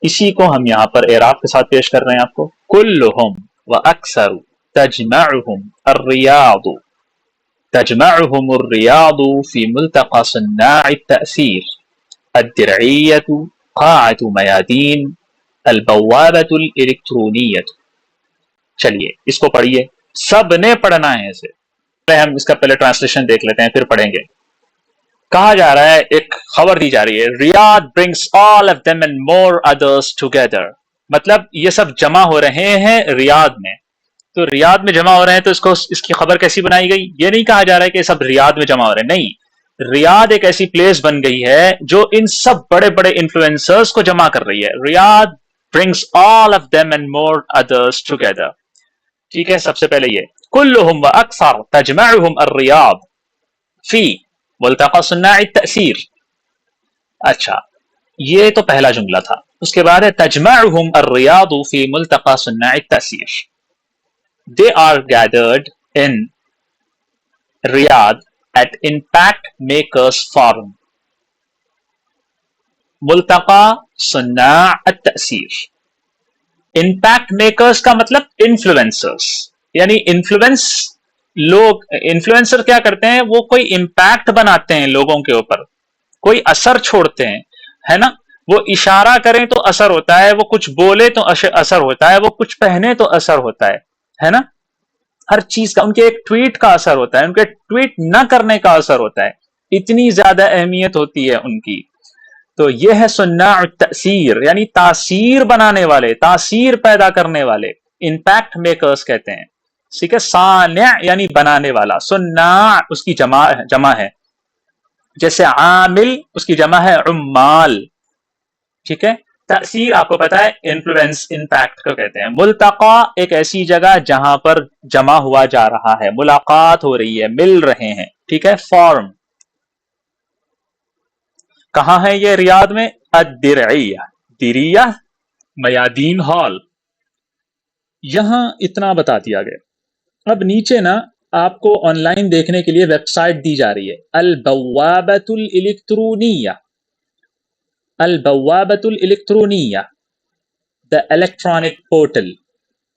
اسی کو ہم یہاں پر اعراب کے ساتھ پیش کر رہے ہیں آپ کو. کلہم و اکثر تجمعہم الریاض، تجمعہم الریاض فی ملتقى صناع التأثیر، الدرعیۃ قاعۃ میادین، البوابۃ الالیکٹرونیۃ. چلیے اس کو پڑھیے، سب نے پڑھنا ہے اسے. ہم اس کا پہلے ٹرانسلیشن دیکھ لیتے ہیں پھر پڑھیں گے. کہا جا رہا ہے، ایک خبر دی جا رہی ہے، ریاض brings all of them and more others together. مطلب یہ سب جمع ہو رہے ہیں ریاض میں. تو ریاض میں جمع ہو رہے ہیں تو اس کی خبر کیسی بنائی گئی؟ یہ نہیں کہا جا رہا ہے کہ سب ریاض میں جمع ہو رہے ہیں، نہیں. ریاض ایک ایسی پلیس بن گئی ہے جو ان سب بڑے بڑے انفلوئنسرز کو جمع کر رہی ہے. ریاض brings all of them and more others together. ٹھیک ہے، سب سے پہلے یہ کلہم و اکثر تجمعہم الریاض فی ملتقى صناع التأثیر. اچھا، یہ تو پہلا جملہ تھا. اس کے بعد ہے تجمعہم الریاض فی ملتقى صناع التأثیر. They are gathered in Riyadh at Impact Makers Forum. ملتقى صناع التأثیر. امپیکٹ میکرز کا مطلب انفلوئنسرز، یعنی انفلوئنس لوگ. انفلوئنسر کیا کرتے ہیں؟ وہ کوئی امپیکٹ بناتے ہیں لوگوں کے اوپر، کوئی اثر چھوڑتے ہیں، ہے نا. وہ اشارہ کریں تو اثر ہوتا ہے، وہ کچھ بولے تو اثر ہوتا ہے، وہ کچھ پہنے تو اثر ہوتا ہے نا. ہر چیز کا، ان کے ایک ٹویٹ کا اثر ہوتا ہے، ان کے ٹویٹ نہ کرنے کا اثر ہوتا ہے. اتنی زیادہ اہمیت ہوتی ہے ان کی. تو یہ ہے صناع التأثیر، یعنی تاثیر بنانے والے، تاثیر پیدا کرنے والے. امپیکٹ میکرز کہتے ہیں. ٹھیک ہے، صانع یعنی بنانے والا، صناع اس کی جمع ہے. جیسے عامل اس کی جمع ہے عمال. ٹھیک ہے. تاثیر آپ کو پتا ہے انفلوئنس، امپیکٹ کو کہتے ہیں. ملتقى ایک ایسی جگہ جہاں پر جمع ہوا جا رہا ہے، ملاقات ہو رہی ہے، مل رہے ہیں. ٹھیک ہے. فارم کہاں ہے یہ؟ ریاض میں. الدرعیہ، درعیہ میادین ہال. یہاں اتنا بتا دیا گیا. اب نیچے نا آپ کو آن لائن دیکھنے کے لیے ویب سائٹ دی جا رہی ہے، البوابۃ الالیکٹرونیہ. البوابۃ الالیکٹرونیہ، دا الیکٹرانک پورٹل،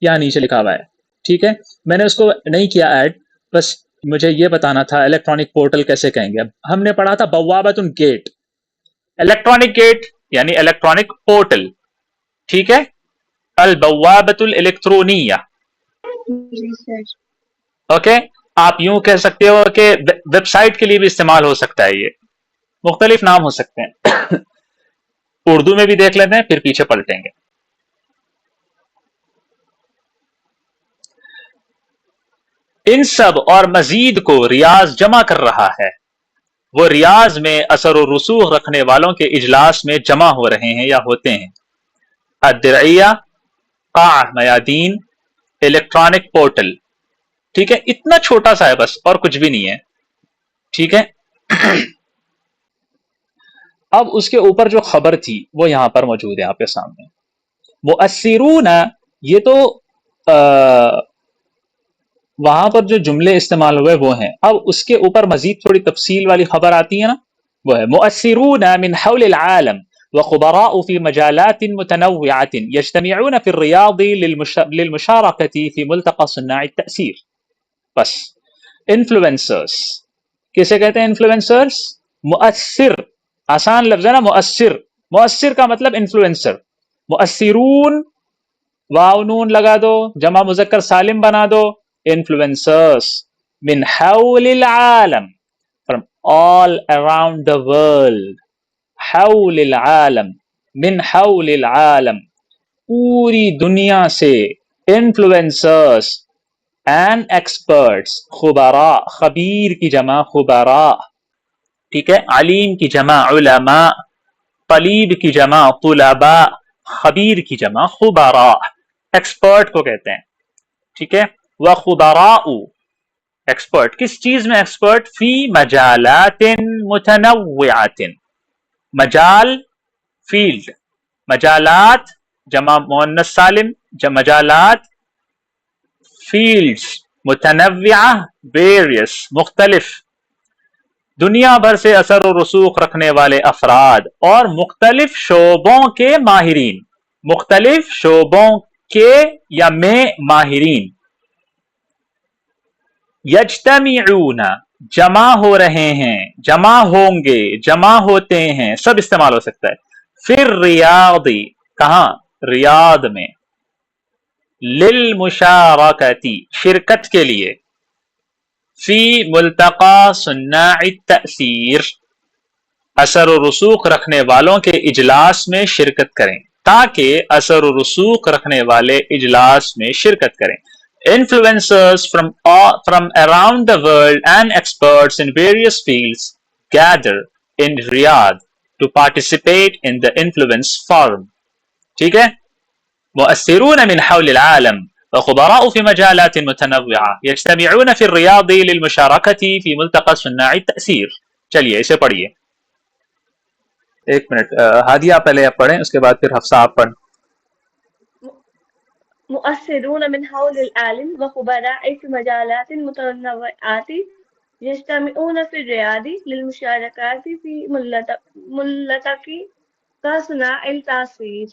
یہاں نیچے لکھا ہوا ہے. ٹھیک ہے، میں نے اس کو نہیں کیا ایڈ، بس مجھے یہ بتانا تھا الیکٹرانک پورٹل کیسے کہیں گے. ہم نے پڑھا تھا بوابۃ گیٹ، الیکٹرانک گیٹ یعنی الیکٹرانک پورٹل. ٹھیک ہے. البوابۃ الالیکٹرونیہ. اوکے. آپ یوں کہہ سکتے ہو کہ ویب سائٹ کے لیے بھی استعمال ہو سکتا ہے، یہ مختلف نام ہو سکتے ہیں. اردو میں بھی دیکھ لیتے ہیں پھر پیچھے پلٹیں گے. ان سب اور مزید کو ریاض جمع کر رہا ہے. وہ ریاض میں اثر و رسوخ رکھنے والوں کے اجلاس میں جمع ہو رہے ہیں یا ہوتے ہیں. الدرعیہ قاع میادین الیکٹرانک پورٹل. ٹھیک ہے, اتنا چھوٹا سا ہے بس اور کچھ بھی نہیں ہے. ٹھیک ہے. اب اس کے اوپر جو خبر تھی وہ یہاں پر موجود ہے آپ کے سامنے. مؤثرون, یہ تو وہاں پر جو جملے استعمال ہوئے وہ ہیں. اب اس کے اوپر مزید تھوڑی تفصیل والی خبر آتی ہے نا, وہ ہے مؤثرون من حول العالم وخبراء في مجالات متنوعة يجتمعون في الرياض للمشاركة في ملتقى صناع التأثير. بس انفلوئنسرز کسے کہتے ہیں؟ انفلوئنسرز مؤثر, آسان لفظ ہے نا مؤثر. مؤثر کا مطلب انفلوئنسر. مؤثرون واو نون لگا دو, جمع مذکر سالم بنا دو. انفلوئنسرز من حول العالم, from all around the world. حول العالم, من حول العالم, پوری دنیا سے. انفلوئنسرز and experts, خبراء, خبیر کی جمع خبراء. ٹھیک ہے. علیم کی جمع علماء, طلیب کی جمع طلباء, خبیر کی جمع خبراء. ایکسپرٹ کو کہتے ہیں. ٹھیک ہے. وخبراء, ایکسپرٹ کس چیز میں ایکسپرٹ؟ فی مجالات متنوعات. مجال فیلڈ, مجالات جمع مؤنث سالم, مجالات فیلڈز, متنوعہ ویریس مختلف. دنیا بھر سے اثر و رسوخ رکھنے والے افراد اور مختلف شعبوں کے ماہرین. مختلف شعبوں کے یا میں ماہرین. یجتمعون, جمع ہو رہے ہیں, جمع ہوں گے, جمع ہوتے ہیں, سب استعمال ہو سکتا ہے. پھر ریاضی, کہاں؟ ریاض میں. للمشارکتی, شرکت کے لیے. فی ملتقى صناع التأثیر, اثر و رسوخ رکھنے والوں کے اجلاس میں شرکت کریں, تاکہ اثر و رسوخ رکھنے والے اجلاس میں شرکت کریں. Influencers from around the world and experts in various fields gather in Riyadh to participate in the influence forum. ٹھیک ہے. مؤثرون من حول العالم وخبراء في مجالات متنوعة يجتمعون في الرياض للمشاركة في ملتقى صناع التأثير. چلیے اسے پڑھیے. ایک منٹ, ہادیہ پہلے آپ پڑھیں, اس کے بعد پھر حفصہ آپ پڑھیں. مؤثرون من حول العالم وخبراء في مجالات متنوعات يجتمعون في الرياض للمشاركة في ملتقى صناع التأثير.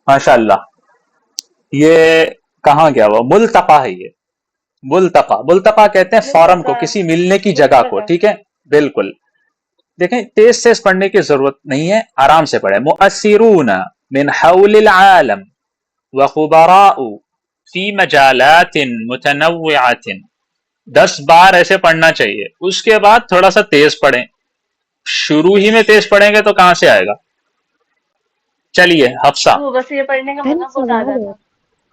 ماشاء اللہ. یہ کہاں گیا وہ ملتقى ہے, یہ ملتقى. ملتقى کہتے ہیں فارم کو, کسی ملنے کی جگہ کو. ٹھیک ہے, بالکل. دیکھیں تیز تیز پڑھنے کی ضرورت نہیں ہے, آرام سے پڑھیں. مؤثرون من حول العالم وخبراء فی مجالات متنوعات. 10 بار ایسے پڑھنا چاہیے. اس کے بعد تھوڑا سا تیز پڑھیں. شروع ہی میں تیز پڑھیں گے تو کہاں سے آئے گا. چلیے حفصہ. بس یہ پڑھنے کا مطلب بہت زیادہ تھا.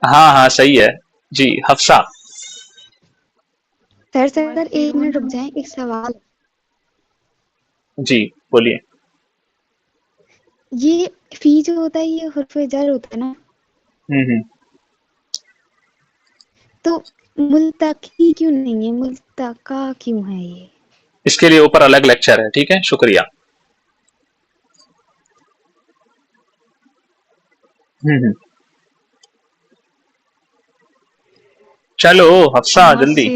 ہاں صحیح ہے جی. حفصہ. سر ایک منٹ رک جائیں, ایک سوال. جی بولیے. یہ فی جو ہوتا ہے یہ حرف جر ہوتا ہے نا, تو ملتقی کیوں نہیں ہے, ملتقا کیوں ہے یہ؟ اس کے لیے اوپر الگ لیکچر ہے. ٹھیک ہے, شکریہ. چلو حفصہ جلدی.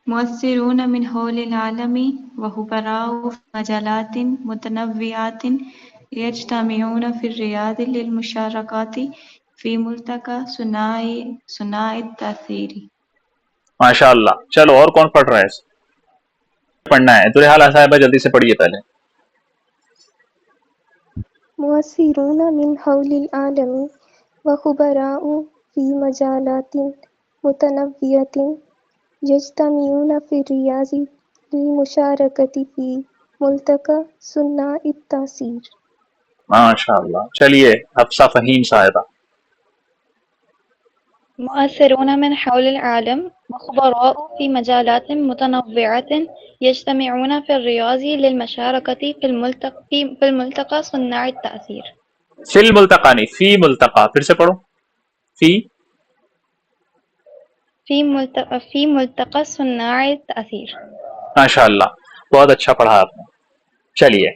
مؤثرون من حول العالم وخبراء في مجالات متنوعات يجتمعون في الرياض للمشاركة في ملتقى صناع التأثير. ماشاء اللہ. چلو اور کون پڑھ رہا ہے؟ پڑھنا ہے درحال صاحبہ, جلدی سے پڑھیے پہلے. مؤثرون من حول العالم وخبراء في مجالات متنوعة يجتمعون في الرياض للمشاركة في ملتقى صناع التأثير. ماشاء اللہ. چلیے حفصہ فہیم صاحبہ. مؤثرون من حول العالم وخبراء في مجالات متنوعة يجتمعون في الرياض للمشاركة في الملتقى صناع التأثير. فی الملتقى نہیں، فی ملتقى. پھر سے پڑھو. في ملتقى صناع التأثير. ماشاء اللہ، بہت اچھا پڑھا آپ نے. چلیے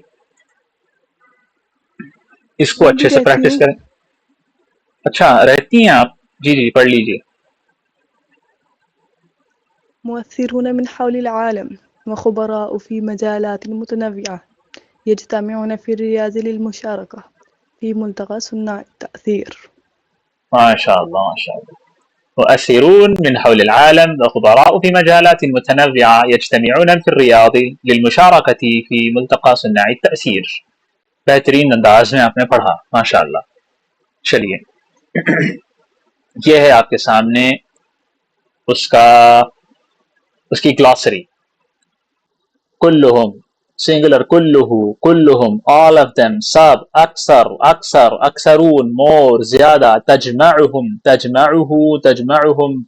اس کو اچھے سے پریکٹس کریں. اچھا رہتی ہیں آپ؟ جی جی پڑھ لیجیے. مؤثرون من حول العالم وخبراء في مجالات متنوعة يجتمعون في الرياض للمشاركة في ملتقى صناع التأثير. ماشاء اللہ ماشاء اللہ. مؤثرون من حول العالم وخبراء في مجالات متنوعة يجتمعون في الرياض للمشاركة في ملتقى صناع التأثير. بہترین انداز میں آپ نے پڑھا ماشاء اللہ. چلیے یہ ہے آپ کے سامنے اس کی گلاسری. کلہم سنگولر، کلہم all of them، سب، اکثر، اکثرون مور، زیادہ، تجمعہم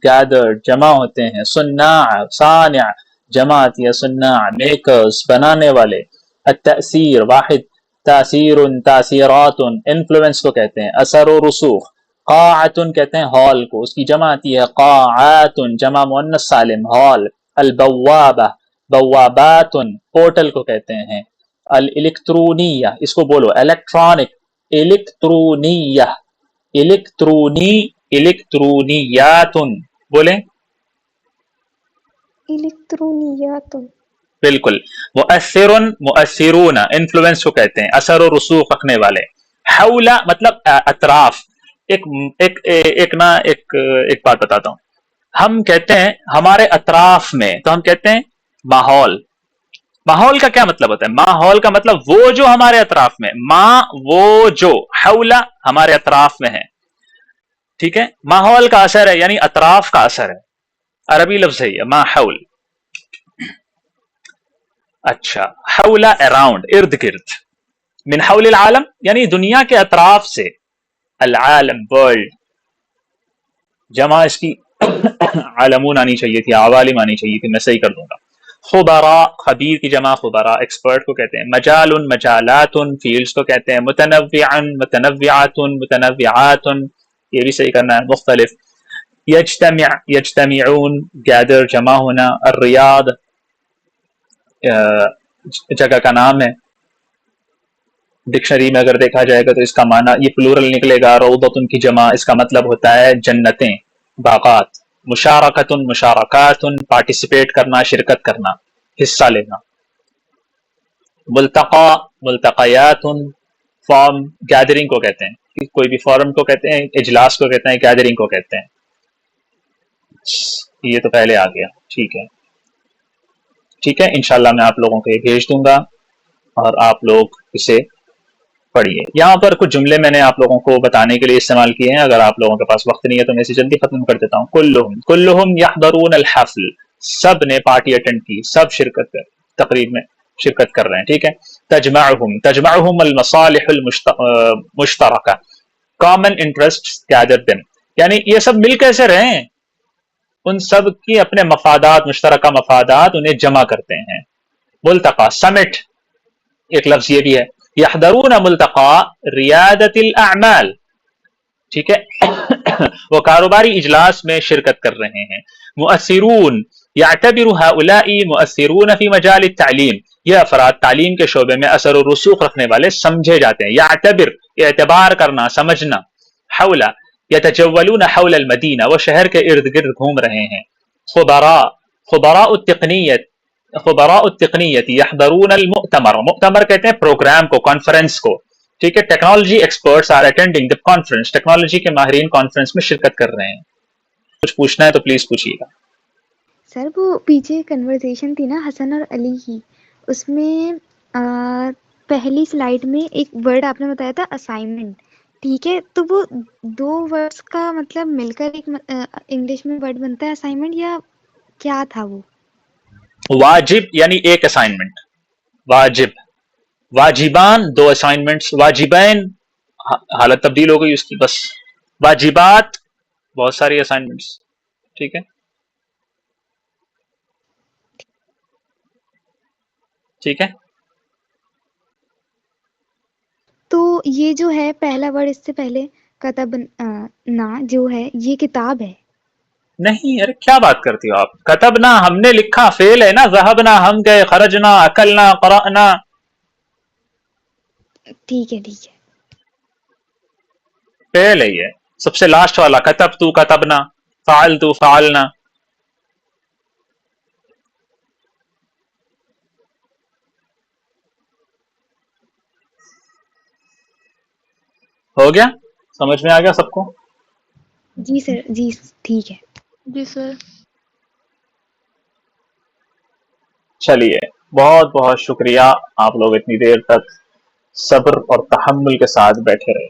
gathered جمع ہوتے ہیں، صناع صانع جماعت یا صناع میکرز بنانے والے، التأثیر واحد، تاثیر تاثیرات انفلوئنس کو کہتے ہیں، اثر و رسوخ، قاعۃ کہتے ہیں ہال کو، اس کی جمع آتی ہے قاعات جمع مؤنث سالم ہال، البوابہ بوابات پورٹل کو کہتے ہیں، الیکٹرونیہ اس کو بولو الیکٹرانک، الیکٹرونیات بولیں الکترونیات. بالکل. مؤثرون انفلوئنس کو کہتے ہیں، اثر و رسوخ رکھنے والے. حول مطلب اطراف. ایک بات بتاتا ہوں. ہم کہتے ہیں ہمارے اطراف میں، تو ہم کہتے ہیں ماحول. ماحول کا کیا مطلب ہوتا ہے؟ ماحول کا مطلب وہ جو ہمارے اطراف میں، وہ جو، حول ہمارے اطراف میں ہے. ٹھیک ہے. ماحول کا اثر ہے یعنی اطراف کا اثر ہے، عربی لفظ ہے یہ ما حول. اچھا حول اراؤنڈ، ارد گرد. من حول العالم یعنی دنیا کے اطراف سے، العالم ورلڈ، جمع اس کی عالمون آنی چاہیے تھی، عوالم آنی چاہیے تھی، میں صحیح کر دوں گا. خبراء خبیر کی جمع خبراء ایکسپرٹ کو کہتے ہیں. مجال مجالات فیلڈز کو کہتے ہیں. متنوعا متنوعات متنوعات یہ بھی صحیح کرنا ہے، مختلف. یجتمعون گیدر جمع ہونا. الریاض جگہ کا نام ہے. ڈکشنری میں اگر دیکھا جائے گا تو اس کا معنی یہ پلورل نکلے گا. روضۃ کی جمع، اس کا مطلب ہوتا ہے جنتیں، باغات. مشارکۃ مشارکات پارٹیسپیٹ کرنا، شرکت کرنا، حصہ لینا. ملتقى ملتقیات فارم گیدرنگ کو کہتے ہیں. کوئی بھی فورم کو کہتے ہیں، اجلاس کو کہتے ہیں، گیدرنگ کو کہتے ہیں. یہ تو پہلے آ گیا. ٹھیک ہے انشاءاللہ میں آپ لوگوں کو یہ بھیج دوں گا اور آپ لوگ اسے پڑھیے. یہاں پر کچھ جملے میں نے آپ لوگوں کو بتانے کے لیے استعمال کیے ہیں، اگر آپ لوگوں کے پاس وقت نہیں ہے تو میں اسے جلدی ختم کر دیتا ہوں. کلہم یحضرون الحفل، سب نے پارٹی اٹینڈ کی، سب تقریب میں شرکت کر رہے ہیں. ٹھیک ہے. تجمعہم المصالح المشترکہ، کامن انٹرسٹ گیدر دم، یعنی یہ سب مل کیسے رہے ہیں، ان سب کی اپنے مفادات، مشترکہ مفادات انہیں جمع کرتے ہیں. ملتقى سمٹ ایک لفظ یہ بھی ہے. یحضرون ملتقى ریادت الاعمال، ٹھیک ہے وہ کاروباری اجلاس میں شرکت کر رہے ہیں. مؤثرون یعتبر هؤلاء مؤثرون فی مجال التعلیم، یہ افراد تعلیم کے شعبے میں اثر و رسوخ رکھنے والے سمجھے جاتے ہیں. یعتبر اعتبار کرنا، سمجھنا. حول یتجولون حول المدینہ، وہ شہر کے ارد گرد گھوم رہے ہیں. خبراء التقنیت یحضرون المؤتمر، مؤتمر کہتے ہیں پروگرام کو، کانفرنس کو. ٹھیک ہے. Technology experts are attending the conference, technology کے ماہرین کانفرنس میں شرکت کر رہے ہیں. کچھ پوچھنا ہے تو پلیز پوچھیے گا. سر وہ پیچھے کنورسیشن تھی نا حسن اور علی کی، اس میں پہلی سلائیڈ میں ایک ورڈ آپ نے بتایا تھا اسائنمنٹ، ٹھیک ہے، تو وہ دو ورڈس کا مطلب مل کر ایک انگلش میں ورڈ بنتا ہے اسائنمنٹ، یا کیا تھا وہ؟ واجب یعنی ایک اسائنمنٹ، واجب، واجبان دو اسائنمنٹس، واجبین حالت تبدیل ہو گئی اس کی، بس واجبات بہت ساری اسائنمنٹس. ٹھیک ہے ٹھیک ہے. تو یہ جو ہے پہلا ورڈ اس سے پہلے کتب نا جو ہے یہ کتاب ہے. نہیں ارے کیا بات کرتی ہو آپ، کتبنا ہم نے لکھا، فعل ہے نا، ذهبنا ہم گئے، خرجنا اکلنا قرانا. ٹھیک ہے ٹھیک ہے. فعل ہے یہ سب سے لاسٹ والا، کتبت کتبنا، فعلت فعلنا. ہو گیا، سمجھ میں آ گیا سب کو؟ جی سر جی ٹھیک ہے. جی سر. چلیے بہت بہت شکریہ، آپ لوگ اتنی دیر تک صبر اور تحمل کے ساتھ بیٹھے رہے.